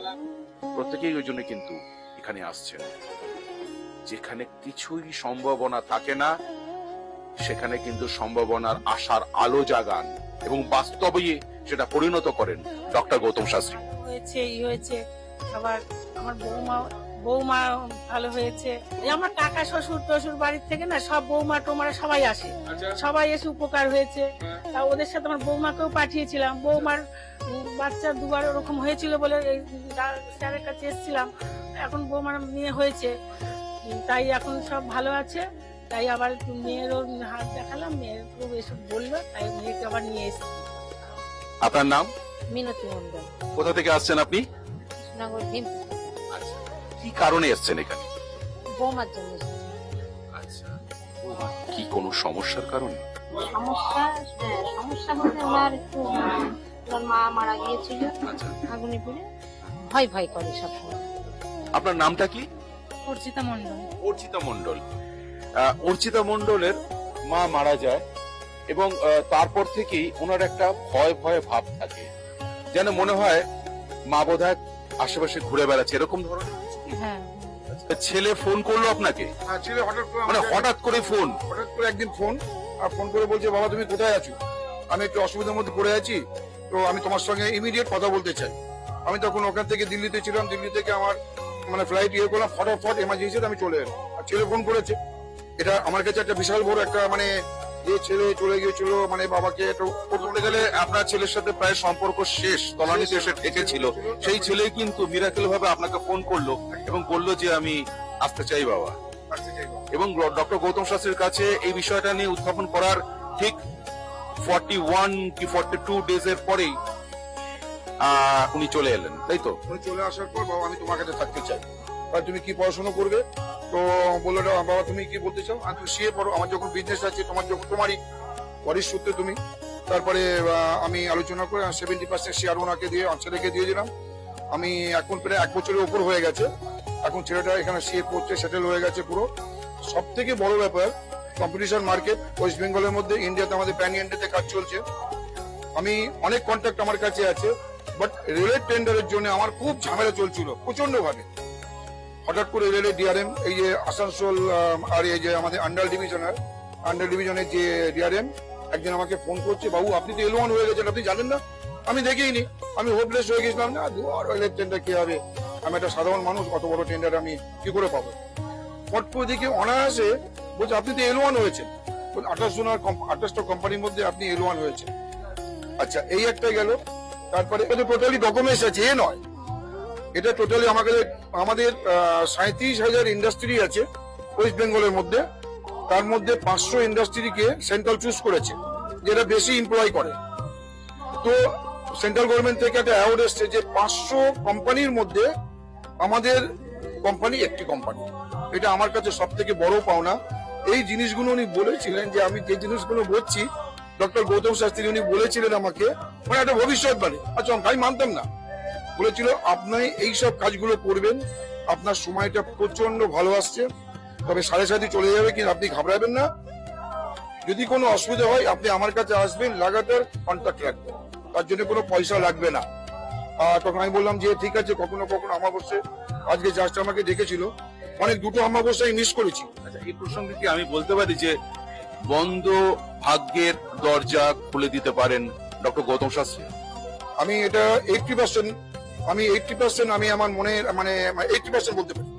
Speaker 3: প্রত্যেকেই ওই জন্য কিন্তু এখানে আসছেন। যেখানে কিছুই সম্ভাবনা থাকে না সেখানে কিন্তু সম্ভাবনার আশার আলো জাগান এবং বাস্তবে সেটা পরিণত করেন ডক্টর গৌতম শাস্ত্রী।
Speaker 6: হয়েছে হয়েছে আবার আমার বৌমা ভালো হয়েছে। এই আমার কাকা শ্বশুর টশুর বাড়ির থেকে না সব বৌমা টোমারা সবাই আসে, সবাই এসে উপকার হয়েছে। তা ওদের সাথে আমার বৌমাকেও পাঠিয়েছিলাম। বৌমার বাচ্চা 2 বার ওরকম হয়েছিল বলে এই স্যারের কাছে এসেছিলাম। এখন বৌমার মেয়ে হয়েছে, তাই এখন সব ভালো আছে। তাই আবার একটু মেয়েরও হাত দেখালাম, মেয়ের খুব এসব বললো, তাই মেয়েকে আবার নিয়ে এসেছি।
Speaker 3: আপনার নাম?
Speaker 5: মিনতি মন্ডল,
Speaker 3: কোথা থেকে আসছেন আপনি?
Speaker 5: কৃষ্ণনগর ভীম।
Speaker 3: কি কারণে এসেছেন এখানে?
Speaker 5: বৌমার জন্য
Speaker 3: আচ্ছা, কি কোনো সমস্যার কারণে?
Speaker 5: সমস্যা বলতে ওনার একটু ওনার মা মারা গিয়েছিল
Speaker 3: আচ্ছা,
Speaker 5: আগুনে পুড়ে, ভয় ভয় করে সবসময়।
Speaker 3: আপনার নামটা কি?
Speaker 6: অর্চিতা মন্ডল।
Speaker 3: অর্চিতা মন্ডল। অর্চিতা মন্ডলের মা মারা যায় এবং তারপর থেকেই ওনার একটা ভয় ভয় ভাব থাকে, যেন মনে হয় মা বোধহয় আশেপাশে ঘুরে বেড়াচ্ছে, এরকম ধরনের।
Speaker 6: হ্যাঁ,
Speaker 3: ছেলে ফোন করলো আপনাকে?
Speaker 7: হ্যাঁ, ছেলে হঠাৎ করে
Speaker 3: মানে হঠাৎ করে ফোন?
Speaker 7: হঠাৎ করে একদিন ফোন করে বলছে, বাবা তুমি কোথায় আছো? আমি একটু অসুবিধার মধ্যে পড়ে আছি, তো আমি তোমার সঙ্গে ইমিডিয়েট কথা বলতে চাই। আমি তখন ওখান থেকে দিল্লিতে ছিলাম, দিল্লি থেকে আমার মানে ফ্লাইট ইয়ে করলাম, ফটাফট এমার্জেন্সিতে আমি চলে এলাম। আর ছেলে ফোন করেছে, এটা আমার কাছে একটা বিশাল বড় একটা মানে যে ছেলে চলে গিয়েছিল মানে বাবাকে একটু
Speaker 3: বলতে গেলে আপনার ছেলের সাথে প্রায় সম্পর্ক শেষ, তলানিতে এসে ঠেকেছিল। সেই ছেলে কিন্তু মিরাকেল ভাবে আপনাকে ফোন করলো এবং বললো যে আমি আসতে চাই বাবা।
Speaker 7: আসতে চাইবো।
Speaker 3: এবং ডক্টর গৌতম শাস্ত্রীর কাছে এই বিষয়টা নিয়ে উত্থাপন করার ঠিক 41 কি 42 ডেজ এর পরেই উনি চলে এলেন, তাই তো?
Speaker 7: উনি চলে আসার পর বাবা আমি তোমার কাছে থাকতে চাই, আর তুমি কি পড়াশোনা করবে? তো বললো বাবা তুমি কি বলতে চাও? আর তুমি সিএ পড়ো, আমার যখন বিজনেস আছে তোমার যখন তোমারই ওয়ারিশ সূত্রে তুমি। তারপরে আমি আলোচনা করে 70% শেয়ার ওনাকে দিয়ে ছেলেকে দিয়ে দিলাম। আমি এখন প্রায় 1 বছরের উপর হয়ে গেছে, এখন ছেলেটা এখানে সিএ পড়ছে, সেটেল হয়ে গেছে পুরো। সব থেকে বড় ব্যাপার কম্পিটিশন মার্কেট ওয়েস্ট বেঙ্গলের মধ্যে, ইন্ডিয়াতে আমাদের প্যান ইন্ডিয়াতে কাজ চলছে। আমি অনেক কন্ট্যাক্ট আমার কাছে আছে, বাট রেলের টেন্ডারের জন্য আমার খুব ঝামেলা চলছিল প্রচন্ড ভাবে। হঠাৎ করে রেলের ডিআরএম এই যে আসানসোল আর এই যে আমাদের আন্ডার ডিভিশনের যে ডিআরএম একজন আমাকে ফোন করছে, বাবু আপনি তো L1 হয়ে গেছেন, আপনি জানেন না? আমি দেখিনি, আমি হোপলেস হয়ে গেছিলাম, না রেলের টেন্ডার কি হবে, আমি একটা সাধারণ মানুষ, অত বড় টেন্ডার আমি কি করে পাবো? ফট করে দেখে অনায়াসে বলছে আপনি তো L1 হয়েছেন, 28টা কোম্পানির মধ্যে আপনি L1 হয়েছে। আচ্ছা এই একটা গেল। তারপরে টোটালি ডকুমেন্টস আছে, এ নয়, এটা টোটালি আমাদের 37,000 ইন্ডাস্ট্রি আছে ওয়েস্ট বেঙ্গলের মধ্যে। তার মধ্যে 500 ইন্ডাস্ট্রিকে সেন্ট্রাল চুজ করেছে, যেটা বেশি এমপ্লয় করে। তো সেন্ট্রাল গভর্নমেন্ট থেকে একটা অ্যাওয়ার্ড এসছে যে 500 কোম্পানির মধ্যে আমাদের কোম্পানি একটি কোম্পানি। এটা আমার কাছে সব থেকে বড় পাওনা। এই জিনিসগুলো উনি বলেছিলেন, যে আমি যে জিনিসগুলো বলছি ডক্টর গৌতম শাস্ত্রী উনি বলেছিলেন আমাকে, মানে একটা ভবিষ্যৎবাণী। আচ্ছা আমি মানতাম না, বলেছিল আপনি এইসব কাজগুলো করবেন, আপনার সময়টা প্রচন্ড ভালো আসছে, তবে 7:30 চলে যাবে, কিন্তু আপনি ঘাবড়াবেন না। যদি কোনো অসুবিধা হয় আপনি আমার কাছে আসবেন, লাগাতার কন্ট্যাক্ট রাখবেন, তার জন্য কোনো পয়সা লাগবে না। তখন আমি বললাম যে ঠিক আছে, কখনো কখনো অমাবস্যা, আজকে জাস্ট আমাকে ডেকেছিল, অনেক দুটো অমাবস্যায় মিস করেছি।
Speaker 3: আচ্ছা এই প্রসঙ্গে কি আমি বলতে পারি যে বন্ধ ভাগ্যের দরজা খুলে দিতে পারেন ডক্টর গৌতম শাস্ত্রী?
Speaker 7: আমি এটা 80% আমি আমার মনে মানে 80% বলতে পারি।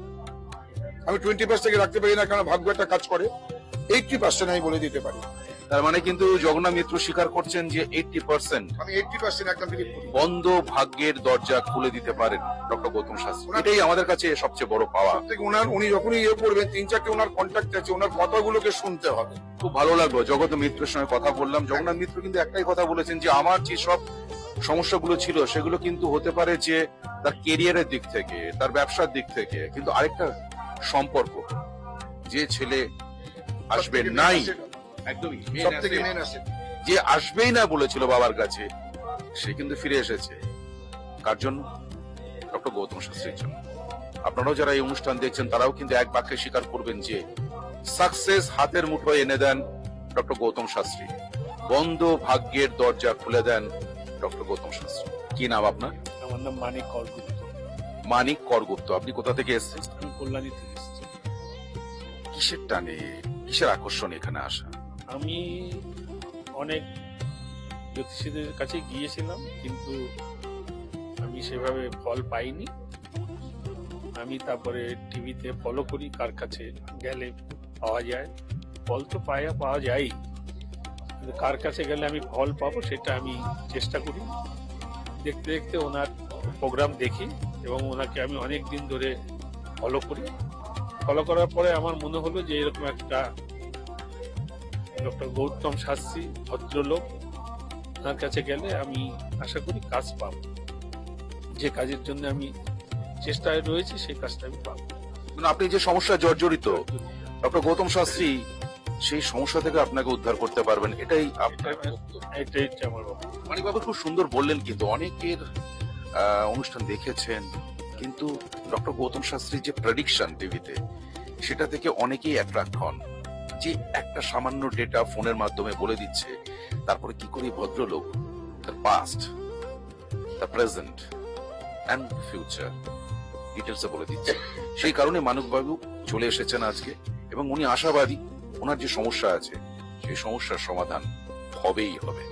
Speaker 7: আমি 20% রাখতে পারি না, কারণ ভাগ্য একটা কাজ করে। 80% আমি বলে দিতে পারি।
Speaker 3: তার মানে কিন্তু জগন্নাথ মিত্র স্বীকার করছেন যে 80%
Speaker 7: আমি 80% একদম বিলিভ করি।
Speaker 3: বন্ধ ভাগ্যের দরজা খুলে দিতে পারেন ডক্টর গৌতম শাস্ত্রী। এটাই আমাদের কাছে সবচেয়ে বড় পাওয়া।
Speaker 7: থেকে উনি যখনই ইয়ে করবেন, 3-4টে ওনার কন্ট্যাক্ট আছে, ওনার কথাগুলোকে শুনতে হবে।
Speaker 3: খুব ভালো লাগলো জগন্নাথ মিত্রের সঙ্গে কথা বললাম। জগন্নাথ মিত্র কিন্তু একটাই কথা বলেছেন যে আমার যে সব সমস্যাগুলো ছিল সেগুলো কিন্তু হতে পারে যে তার কেরিয়ারের দিক থেকে, তার ব্যবসার দিক থেকে, কিন্তু আরেকটা সম্পর্ক, যে ছেলে আসবে নাই, একদমই
Speaker 7: সব থেকে মেন আছে,
Speaker 3: যে আসবেই না বলেছিল বাবার কাছে, সে কিন্তু ফিরে এসেছে। কার জন্য? ডক্টর গৌতম শাস্ত্রীর জন্য। আপনারাও যারা এই অনুষ্ঠান দেখছেন তারাও কিন্তু এক বাক্যে স্বীকার করবেন যে সাকসেস হাতের মুঠোয় এনে দেন ডক্টর গৌতম শাস্ত্রী, বন্ধ ভাগ্যের দরজা খুলে দেন ডক্টর গৌতম শাস্ত্রী। কি নাম আপনার?
Speaker 8: আমার নাম মানিক করগুপ্ত।
Speaker 3: মানিক করগুপ্ত। আপনি কোথা থেকে এসেছেন?
Speaker 8: আমি কল্যাণী থেকে এসেছি।
Speaker 3: কিসের টানে, কিসের আকর্ষণ এখানে আসা?
Speaker 8: আমি অনেক জ্যোতিষীদের কাছে গিয়েছিলাম, কিন্তু আমি সেভাবে ফল পাইনি। আমি তারপরে টিভিতে ফলো করি, কার কাছে গেলে পাওয়া যায়। ফল তো পাওয়া যায়, কিন্তু কার কাছে গেলে আমি ফল পাবো সেটা আমি চেষ্টা করি। দেখতে দেখতে ওনার প্রোগ্রাম দেখি এবং ওনাকে আমি অনেক দিন ধরে ফলো করি। ফলো করার পরে আমার মনে হলো যে এরকম একটা ডক্টর গৌতম শাস্ত্রী ভদ্রলোক, ওনার কাছে গেলে আমি আশা করি কাজ পাবো। যে কাজের জন্য আমি চেষ্টায় রয়েছি সেই কাজটা আমি পাবো।
Speaker 3: মানে আপনি যে সমস্যা জর্জরিত, ডক্টর গৌতম শাস্ত্রী সেই সমস্যা থেকে আপনাকে উদ্ধার করতে পারবেন, এটাই আপনার বক্তব্য।
Speaker 8: এটাই হচ্ছে আমার বাবা।
Speaker 3: মানিক বাবু খুব সুন্দর বললেন, কিন্তু অনেকের অনুষ্ঠান দেখেছেন, কিন্তু ডক্টর গৌতম শাস্ত্রীর যে প্রেডিকশন টিভিতে, সেটা থেকে অনেকেই অ্যাট্রাক্ট হন, যে একটা সামান্য ডেটা ফোনের মাধ্যমে বলে দিচ্ছে, তারপরে কি করে ভদ্রলোক তার পাস্ট, তার প্রেজেন্ট এন্ড ফিউচার ডিটেলসে বলে দিচ্ছে। সেই কারণে মানিক বাবু চলে এসেছেন আজকে, এবং উনি আশাবাদী ওনার যে সমস্যা আছে সেই সমস্যার সমাধান হবেই হবে,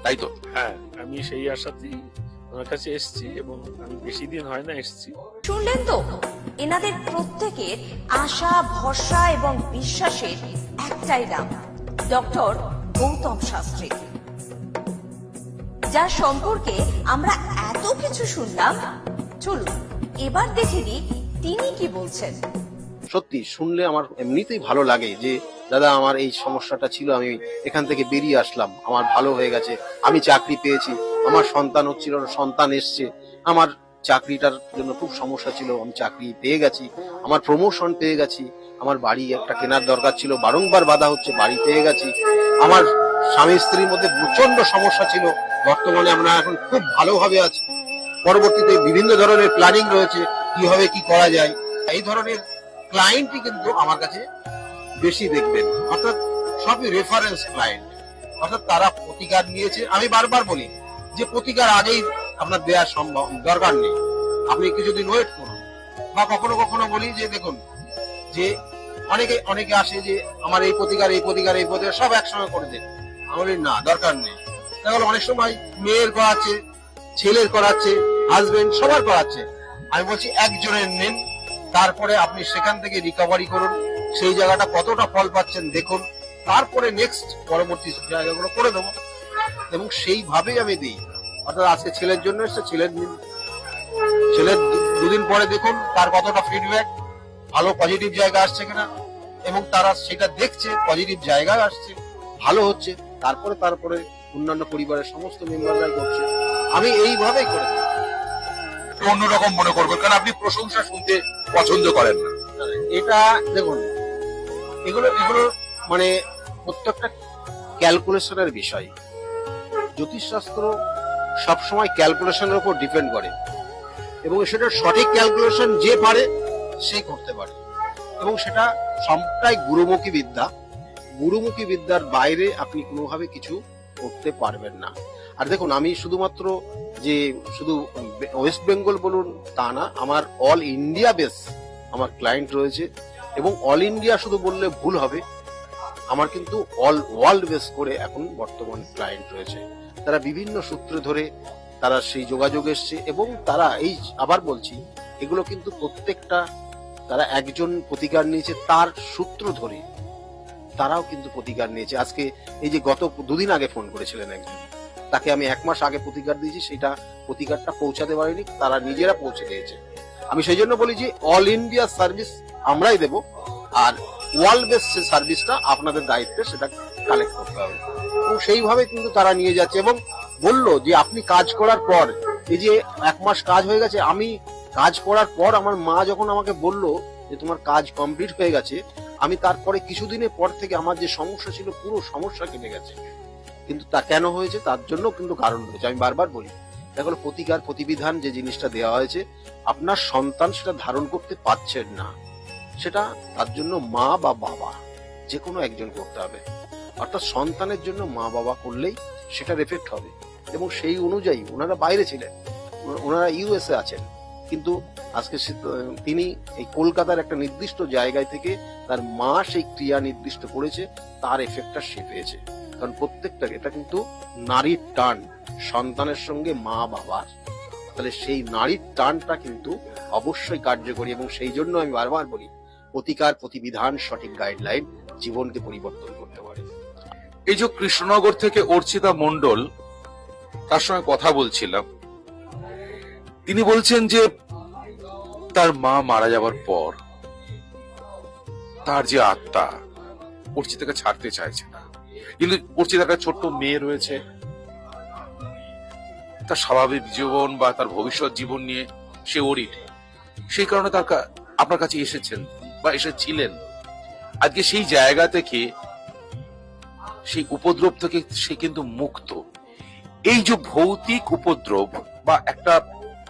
Speaker 3: তাই তো?
Speaker 8: হ্যাঁ, আমি সেই আশাতেই ওনার কাছে এসেছি এবং আমি বেশি দিন হয় না এসেছি।
Speaker 2: শুনলেন তো, এনাদের প্রত্যেকের আশা, ভরসা এবং বিশ্বাসের একটাই নাম, ডক্টর গৌতম শাস্ত্রী, যার সম্পর্কে আমরা এত কিছু শুনলাম। চলুন এবার দেখে নিই তিনি কি বলছেন।
Speaker 1: সত্যি শুনলে আমার এমনিতেই ভালো লাগে যে দাদা আমার এই সমস্যাটা ছিল, আমি এখান থেকে বেরিয়ে আসলাম, আমার ভালো হয়ে গেছে, আমি চাকরি পেয়েছি, আমার সন্তান হচ্ছিল না, সন্তান এসছে, আমার চাকরিটার জন্য খুব সমস্যা ছিল, আমি চাকরি পেয়ে গেছি, আমার প্রমোশন পেয়ে গেছি, আমার বাড়ি একটা কেনার দরকার ছিল, বারংবার বাধা হচ্ছে, বাড়ি পেয়ে গেছি, আমার স্বামী স্ত্রীর মধ্যে প্রচন্ড সমস্যা ছিল, বর্তমানে আমরা এখন খুব ভালোভাবে আছি, পরবর্তীতে বিভিন্ন ধরনের প্ল্যানিং রয়েছে কিভাবে কি করা যায়। এই ধরনের ক্লায়েন্টই কিন্তু আমার কাছে বেশি দেখবেন, অর্থাৎ সবই রেফারেন্স ক্লায়েন্ট, অর্থাৎ তারা প্রতিকার নিয়েছে। আমি বারবার বলি যে প্রতিকার আগেই আপনার দেওয়া সম্ভব দরকার নেই, আপনি কিছুদিন ওয়েট করুন। বা কখনো কখনো বলি যে দেখুন যে অনেকে আসে যে আমার এই প্রতিকার সব একসঙ্গে করে দেন, আমি বলি না, দরকার নেই। তাহলে অনেক সময় মেয়ের করাচ্ছে, ছেলের করাচ্ছে, হাজবেন্ড সবার করাচ্ছে, আমি বলছি একজনের নেন, তারপরে আপনি সেখান থেকে রিকভারি করুন, সেই জায়গাটা কতটা ফল পাচ্ছেন দেখুন, তারপরে নেক্সট পরবর্তী জায়গাগুলো করে দেবো। এবং সেইভাবেই আমি দিই, অর্থাৎ আজকে ছেলের জন্য এসছে, ছেলের দুদিন পরে দেখুন তার কতটা ফিডব্যাক, ভালো পজিটিভ জায়গা আসছে কিনা, এবং তারা সেটা দেখছে পজিটিভ জায়গায় আসছে, ভালো হচ্ছে, তারপরে অন্যান্য পরিবারের সমস্ত মেম্বাররাই করছে। আমি এইভাবেই করে দিই।
Speaker 3: অন্যরকম মনে করবেন, কারণ আপনি প্রশংসা শুনতে পছন্দ করেন না।
Speaker 1: এটা দেখুন, এগুলো মানে প্রত্যেকটা ক্যালকুলেশনের বিষয়। জ্যোতিষশাস্ত্র সবসময় ক্যালকুলেশনের উপর ডিপেন্ড করে, এবং সেটা সঠিক ক্যালকুলেশন যে পারে সে করতে পারে, এবং সেটা সবটাই গুরুমুখী বিদ্যা। গুরুমুখী বিদ্যার বাইরে আপনি কোনোভাবে কিছু করতে পারবেন না। আর দেখুন, আমি শুধুমাত্র যে শুধু ওয়েস্ট বেঙ্গল বলুন তা না, আমার অল ইন্ডিয়া বেস আমার ক্লায়েন্ট রয়েছে, এবং অল ইন্ডিয়া শুধু বললে ভুল হবে, আমার কিন্তু অল ওয়ার্ল্ড বেস করে এখন বর্তমান ক্লায়েন্ট রয়েছে। তারা বিভিন্ন সূত্র ধরে তারা সেই যোগাযোগ এসছে, এবং তারা এই আবার বলছি, এগুলো কিন্তু প্রত্যেকটা তারা একজন প্রতিকার নিয়েছে, তার সূত্র ধরে তারাও কিন্তু প্রতিকার নিয়েছে। আজকে এই যে গত দুদিন আগে ফোন করেছিলেন একজন, তাকে আমি 1 মাস আগে প্রতিকার দিয়েছি, সেটা প্রতিকারটা পৌঁছাতে পারিনি, তারা নিজেরা পৌঁছে দিয়েছে। আমি সেই জন্য বলি যে অল ইন্ডিয়া সার্ভিস আমরাই দেব, আর ওয়ার্ল্ড বেস সার্ভিসটা আপনাদের দায়িত্বে সেটা কালেক্ট করতে হবে, এবং সেইভাবে কিন্তু তারা নিয়ে যাচ্ছে। এবং বললো যে আপনি কাজ করার পর, এই যে 1 মাস কাজ হয়ে গেছে, আমি কাজ করার পর আমার মা যখন আমাকে বললো যে তোমার কাজ কমপ্লিট হয়ে গেছে, আমি তারপরে কিছুদিনের পর থেকে আমার যে সমস্যা ছিল পুরো সমস্যা কেটে গেছে। কিন্তু তা কেন হয়েছে, তার জন্য কিন্তু কারণ রয়েছে। আমি বারবার বলি, দেখো প্রতিকার প্রতিবিধান যে জিনিসটা দেওয়া হয়েছে, আপনার সন্তান সেটা ধারণ করতে পারছেন না, সেটা তার জন্য মা বা বাবা যে কোনো একজন করতে হবে। অর্থাৎ সন্তানের জন্য মা বাবা করলেই সেটার এফেক্ট হবে, এবং সেই অনুযায়ী ওনারা বাইরে ছিলেন, ওনারা ইউএসএ আছেন, কিন্তু আজকে তিনি এই কলকাতার একটা নির্দিষ্ট জায়গায় থেকে তার মা সেই ক্রিয়া নির্দিষ্ট করেছে, তার এফেক্টটা সে পেয়েছে। কারণ প্রত্যেকটা এটা কিন্তু নারীর টান সন্তানের সঙ্গে মা বাবার, তাহলে সেই নারীর টানটা কিন্তু অবশ্যই কার্যকরী। এবং সেই জন্য আমি বারবার বলি, প্রতিকার প্রতিবিধান সঠিক গাইডলাইন জীবনকে পরিবর্তন করতে পারে।
Speaker 3: এই যে কৃষ্ণনগর থেকে অর্চিতা মণ্ডল, তার সঙ্গে কথা বলছিলাম, তিনি বলছেন যে তার মা মারা যাওয়ার পর তার যে আত্মা অর্চিতাকে ছাড়তে চাইছে না, কিন্তু অর্চিতার একটা ছোট্ট মেয়ে রয়েছে, তার স্বাভাবিক জীবন বা তার ভবিষ্যৎ জীবন নিয়ে সে অরিট, সেই কারণে তার আপনার কাছে এসেছেন বা এসেছিলেন। আজকে সেই জায়গা থেকে, সেই উপদ্রব থেকে সে কিন্তু মুক্ত। এই যে ভৌতিক উপদ্রব বা একটা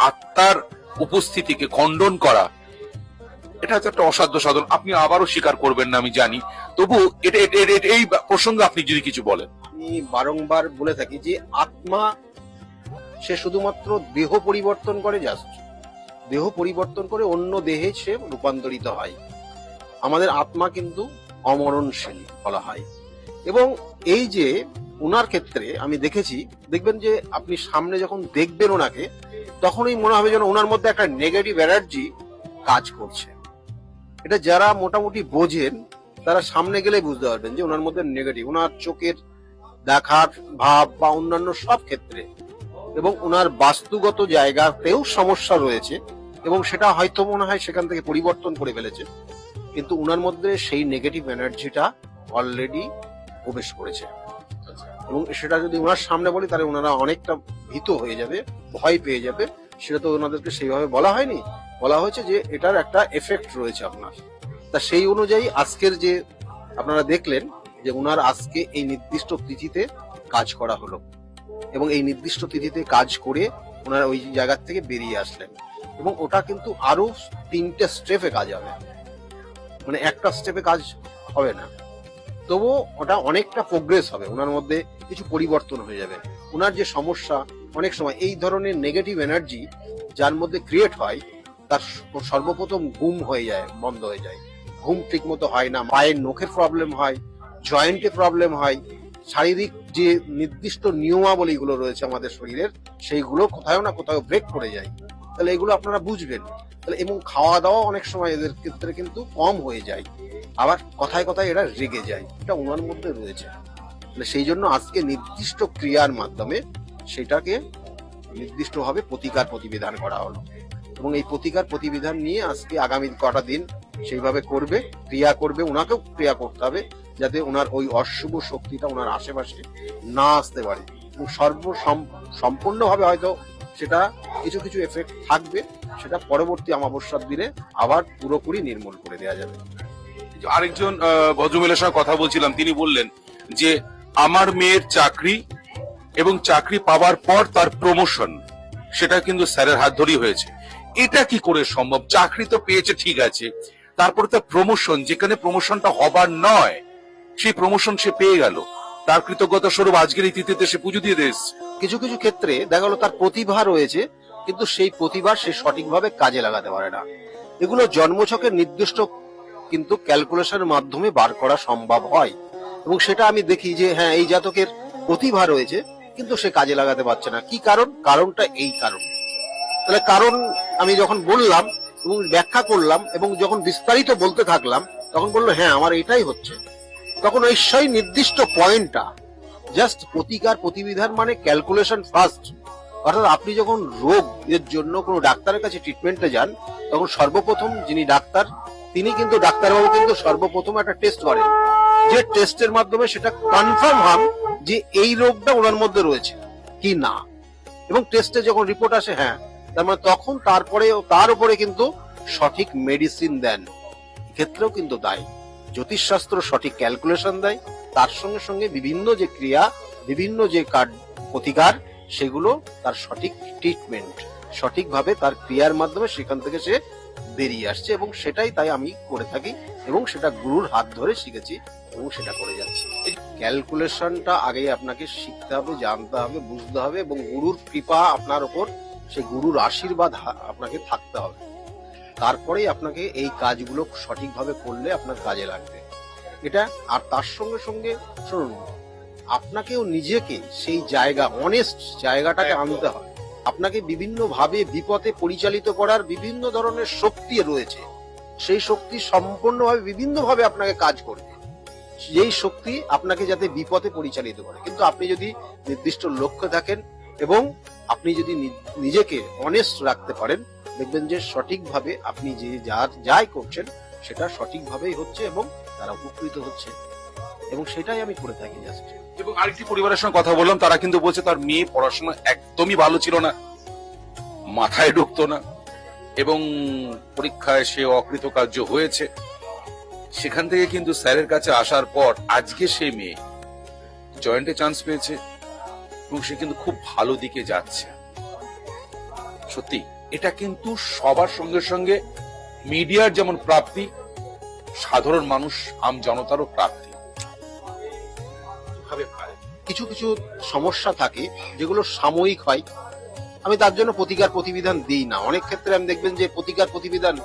Speaker 3: আত্মার উপস্থিতিকে খণ্ডন করা, এটা হচ্ছে একটা অসাধ্য সাধন। আপনি আবারও স্বীকার করবেন না আমি জানি, তবু এই প্রসঙ্গে আপনি যদি কিছু বলেন।
Speaker 1: আমি বারংবার বলে থাকি যে আত্মা সে শুধুমাত্র দেহ পরিবর্তন করে, জাস্ট দেহ পরিবর্তন করে অন্য দেহে সে রূপান্তরিত হয়। আমাদের আত্মা কিন্তু অমরণশীল বলা হয়। এবং এই যে ওনার ক্ষেত্রে আমি দেখেছি, দেখবেন যে আপনি সামনে যখন দেখবেন ওনাকে, তখনই মনে হবে যেন ওনার মধ্যে একটা নেগেটিভ এনার্জি কাজ করছে। এটা যারা মোটামুটি বোঝেন তারা সামনে গেলে বুঝতে পারবেন যে ওনার মধ্যে নেগেটিভ, ওনার চোখের দেখার ভাব বা অন্যান্য সব ক্ষেত্রে, এবং ওনার বাস্তুগত জায়গাতেও সমস্যা রয়েছে, এবং সেটা হয়তো মনে হয় সেখান থেকে পরিবর্তন করে ফেলেছে, কিন্তু ওনার মধ্যে সেই নেগেটিভ এনার্জিটা অলরেডি প্রবেশ করেছে। এবং সেটা যদি ওনার সামনে বলি তাহলে ওনারা অনেকটা ভীত হয়ে যাবে, ভয় পেয়ে যাবে। সেটা তো ওনাদেরকে সেইভাবে বলা হয়নি, বলা হয়েছে যে এটার একটা এফেক্ট রয়েছে আপনার। তা সেই অনুযায়ী আজকের যে আপনারা দেখলেন যে ওনার আজকে এই নির্দিষ্ট তিথিতে কাজ করা হলো, এবং এই নির্দিষ্ট তিথিতে কাজ করে ওনারা ওই জায়গা থেকে বেরিয়ে আসলেন, এবং ওটা কিন্তু আরো 3টে স্টেপে কাজ হবে, মানে একটা স্টেপে কাজ হবে না, তবুও ওটা অনেকটা প্রোগ্রেস হবে, ওনার মধ্যে কিছু পরিবর্তন হয়ে যাবে। ওনার যে সমস্যা, অনেক সময় এই ধরনের নেগেটিভ এনার্জি যার মধ্যে ক্রিয়েট হয়, তার সর্বপ্রথম ঘুম হয়ে যায়, বন্ধ হয়ে যায়, ঘুম ঠিক মতো হয় না, পায়ের নখের প্রবলেম হয়, জয়েন্টে প্রবলেম হয়, শারীরিক যে নির্দিষ্ট নিয়মাবলীগুলো রয়েছে আমাদের শরীরের, সেইগুলো কোথাও না কোথাও ব্রেক করে যায়। তাহলে এগুলো আপনারা বুঝবেন। তাহলে এবং খাওয়া দাওয়া অনেক সময় এদের ক্ষেত্রে কিন্তু কম হয়ে যায়, আবার কথায় কথায় এরা রেগে যায়, এটা ওনার মধ্যে রয়েছে। তাহলে সেই জন্য আজকে নির্দিষ্ট ক্রিয়ার মাধ্যমে সেটাকে নির্দিষ্টভাবে প্রতিকার প্রতিবিধান করা হলো, এবং এই প্রতিকার প্রতিবিধান নিয়ে আজকে আগামী কটা দিন সেইভাবে করবে, ক্রিয়া করবে, ওনাকেও ক্রিয়া করতে হবে যাতে ওনার ওই অশুভ শক্তিটা ওনার আশেপাশে না আসতে পারে। এবং সম্পূর্ণভাবে হয়তো সেটা কিছু কিছু এফেক্ট থাকবে, সেটা পরবর্তী অমাবস্যার দিনে আবার পুরোপুরি নির্মূল করে দেওয়া যাবে।
Speaker 3: আরেকজন ভদ্রমহিলার সঙ্গে কথা বলছিলাম, তিনি বললেন যে আমার মেয়ের চাকরি এবং চাকরি পাওয়ার পর তার প্রমোশন, সেটা কিন্তু স্যারের হাত ধরেই হয়েছে। এটা কি করে সম্ভব? চাকরি তো পেয়েছে ঠিক আছে, তারপরে তার প্রমোশন, যেখানে প্রমোশনটা হবার নয় সেই প্রমোশন সে পেয়ে গেল, তার কৃতজ্ঞতা স্বরূপ আজকের এই তিথিতে সে পুজো দিয়ে দিয়েছে।
Speaker 1: কিছু কিছু ক্ষেত্রে দেখা গেল তার প্রতিভা রয়েছে, কিন্তু সেই প্রতিভা সে সঠিকভাবে কাজে লাগাতে পারে না। এগুলো জন্মছকের নির্দিষ্ট কিন্তু ক্যালকুলেশনের মাধ্যমে বার করা সম্ভব হয়, এবং সেটা আমি দেখি যে হ্যাঁ, এই জাতকের প্রতিভা রয়েছে কিন্তু সে কাজে লাগাতে পারছে না। কি কারণ? কারণটা এই কারণ। তাহলে কারণ আমি যখন বললাম এবং ব্যাখ্যা করলাম এবং যখন বিস্তারিত বলতে থাকলাম, তখন বললো হ্যাঁ আমার এটাই হচ্ছে, তখন ওই সেই নির্দিষ্ট পয়েন্টটা জাস্ট প্রতিকার প্রতিবিধান মানে ক্যালকুলেশন ফার্স্ট। অর্থাৎ আপনি যখন রোগ এর জন্য কোনো ডাক্তারের কাছে ট্রিটমেন্টে যান, তখন সর্বপ্রথম যিনি ডাক্তার, তিনি কিন্তু ডাক্তারবাবু কিন্তু সর্বপ্রথম একটা টেস্ট করেন, যে টেস্টের মাধ্যমে সেটা কনফার্ম হন যে এই রোগটা ওনার মধ্যে রয়েছে কি না, এবং টেস্টে যখন রিপোর্ট আসে হ্যাঁ, তার মানে তখন তারপরে তার উপরে কিন্তু সঠিক মেডিসিন দেন। ক্ষেত্রেও কিন্তু তাই জ্যোতিষশাস্ত্র সঠিক ক্যালকুলেশন দেয়, তার সঙ্গে সঙ্গে বিভিন্ন যে ক্রিয়া, বিভিন্ন যে প্রতিকার, সেগুলো তার সঠিক ট্রিটমেন্ট, সঠিকভাবে তার ক্রিয়ার মাধ্যমে সেখান থেকে সে বেরিয়ে আসছে, এবং সেটাই তাই আমি করে থাকি, এবং সেটা গুরুর হাত ধরে শিখেছি এবং সেটা করে যাচ্ছি। এই ক্যালকুলেশনটা আগে আপনাকে শিখতে হবে, জানতে হবে, বুঝতে হবে, এবং গুরুর কৃপা আপনার উপর, সেই গুরুর আশীর্বাদ আপনাকে থাকতে হবে। তারপরেই আপনাকে এই কাজগুলো সঠিকভাবে করলে আপনার কাজে লাগবে এটা। আর তার সঙ্গে সঙ্গে শুনুন, আপনাকেও নিজেকে সেই জায়গা, অনেস্ট জায়গাটাকে আনতে হবে। আপনাকে বিভিন্ন ভাবে বিপথে পরিচালিত করার বিভিন্ন ধরনের শক্তি রয়েছে, সেই শক্তি সম্পূর্ণভাবে বিভিন্ন ভাবে আপনাকে কাজ করবে, যেই শক্তি আপনাকে যাতে বিপথে পরিচালিত করে। কিন্তু আপনি যদি নির্দিষ্ট লক্ষ্যে থাকেন এবং আপনি যদি নিজেকে অনেস্ট রাখতে পারেন, দেখবেন যে সঠিকভাবে আপনি যে যাই করছেন সেটা সঠিকভাবেই হচ্ছে এবং তারা উপকৃত হচ্ছে, এবং সেটাই আমি করে থাকি জাস্ট।
Speaker 3: এবং আরেকটি পরিবারের সঙ্গে কথা বললাম, তারা কিন্তু বলছে তার মেয়ে পড়াশোনা একদমই ভালো ছিল না, মাথায় ঢুকতো না, এবং পরীক্ষায় সে অকৃতকার্য হয়েছে। সেখান থেকে কিন্তু স্যারের কাছে আসার পর আজকে সে মেয়ে জয়েন্টে চান্স পেয়েছে এবং সে কিন্তু খুব ভালো দিকে যাচ্ছে। সত্যি এটা কিন্তু সবার সঙ্গে সঙ্গে মিডিয়ার যেমন প্রাপ্তি, সাধারণ মানুষ আম জনতারও প্রাপ্তি।
Speaker 1: কিছু কিছু সমস্যা থাকে যেগুলো সাময়িক হয়, আমি তার জন্য প্রতিকার প্রতিবিধান দিই না। অনেক ক্ষেত্রে আমি দেখবেন যে প্রতিকার প্রতিবিধান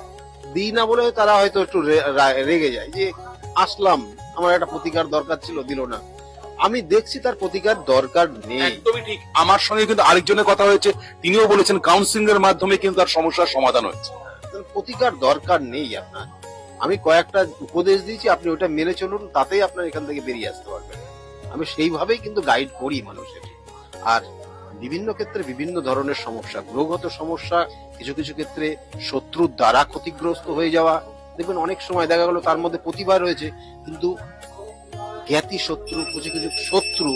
Speaker 1: দিই না বলে তারা হয়তো একটু রেগে যায় যে আসলাম, আমার একটা প্রতিকার দরকার ছিল, দিল না। আমি দেখছি তার প্রতিকার দরকার নেই।
Speaker 3: একদমই ঠিক। আমার সঙ্গে কিন্তু আরেকজনের কথা হয়েছে, তিনিও বলেছেন কাউন্সিলিং এর মাধ্যমে কিন্তু তার সমস্যার সমাধান হয়েছে।
Speaker 1: তার প্রতিকার দরকার নেই আপনার। আমি কয়েকটা উপদেশ দিয়েছি, আপনি ওটা মেনে চলুন, তাতেই আপনার এখান থেকে বেরিয়ে আসতে পারবেন। আমি সেইভাবেই কিন্তু গাইড করি মানুষের। আর বিভিন্ন ক্ষেত্রে বিভিন্ন ধরনের সমস্যা, গ্রহগত সমস্যা, কিছু কিছু ক্ষেত্রে শত্রুর দ্বারা ক্ষতিগ্রস্ত হয়ে যাওয়া, দেখবেন অনেক সময় দেখা গেল তার মধ্যে প্রতিভা রয়েছে কিন্তু জ্ঞাতি শত্রু, কিছু কিছু শত্রু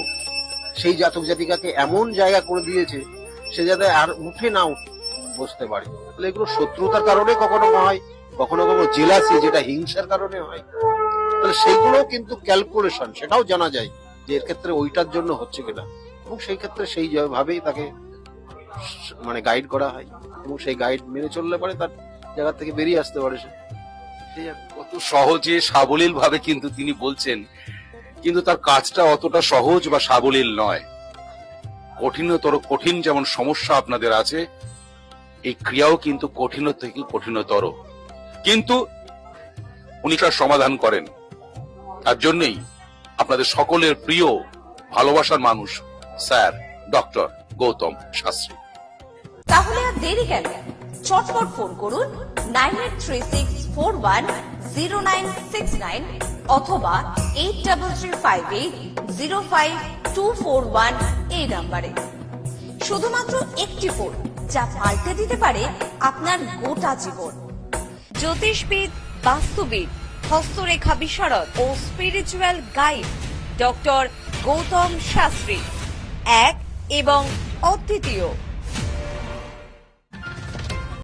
Speaker 1: সেই জাতক জাতিকাকে এমন জায়গা করে দিয়েছে সে যাতে আর উঠে না বসতে পারে। তাহলে এগুলো শত্রুতার কারণে কখনো হয়, কখনো কখনো জেলাসি, যেটা হিংসার কারণে হয়। তাহলে সেইগুলো কিন্তু ক্যালকুলেশন, সেটাও জানা যায় যে এর ক্ষেত্রে ওইটার জন্য হচ্ছে কিনা, এবং সেই ক্ষেত্রে সেই ভাবেই তাকে মানে গাইড করা হয়, এবং সেই গাইড মেনে চললে পারে তার জায়গা থেকে বেরিয়ে আসতে পারে সে। সেই আর কি।
Speaker 3: কত সহজে সাবলীল ভাবে কিন্তু তিনি বলছেন, কিন্তু তার কাজটা অতটা সহজ বা সাবলীল নয়। কঠিন যেমন সমস্যা আপনাদের আছে, এই ক্রিয়াও কিন্তু কঠিন থেকে কঠিনতর, কিন্তু উনি তার সমাধান করেন। তার জন্যই আপনাদের সকলের প্রিয় ভালোবাসার মানুষ স্যার ডক্টর গৌতম শাস্ত্রী।
Speaker 2: তাহলে আর দেরি কেন, চটপট ফোন করুন 9836410969 অথবা 8335805241 এই নাম্বারে। শুধুমাত্র একটি ফোন, যা পাল্টে দিতে পারে আপনার গোটা জীবন। জ্যোতিষবিদ, বাস্তুবিদ, হস্তরেখা বিশারদ ও spiritual guide doctor Gautam Shastri, এক এবং অদ্বিতীয়।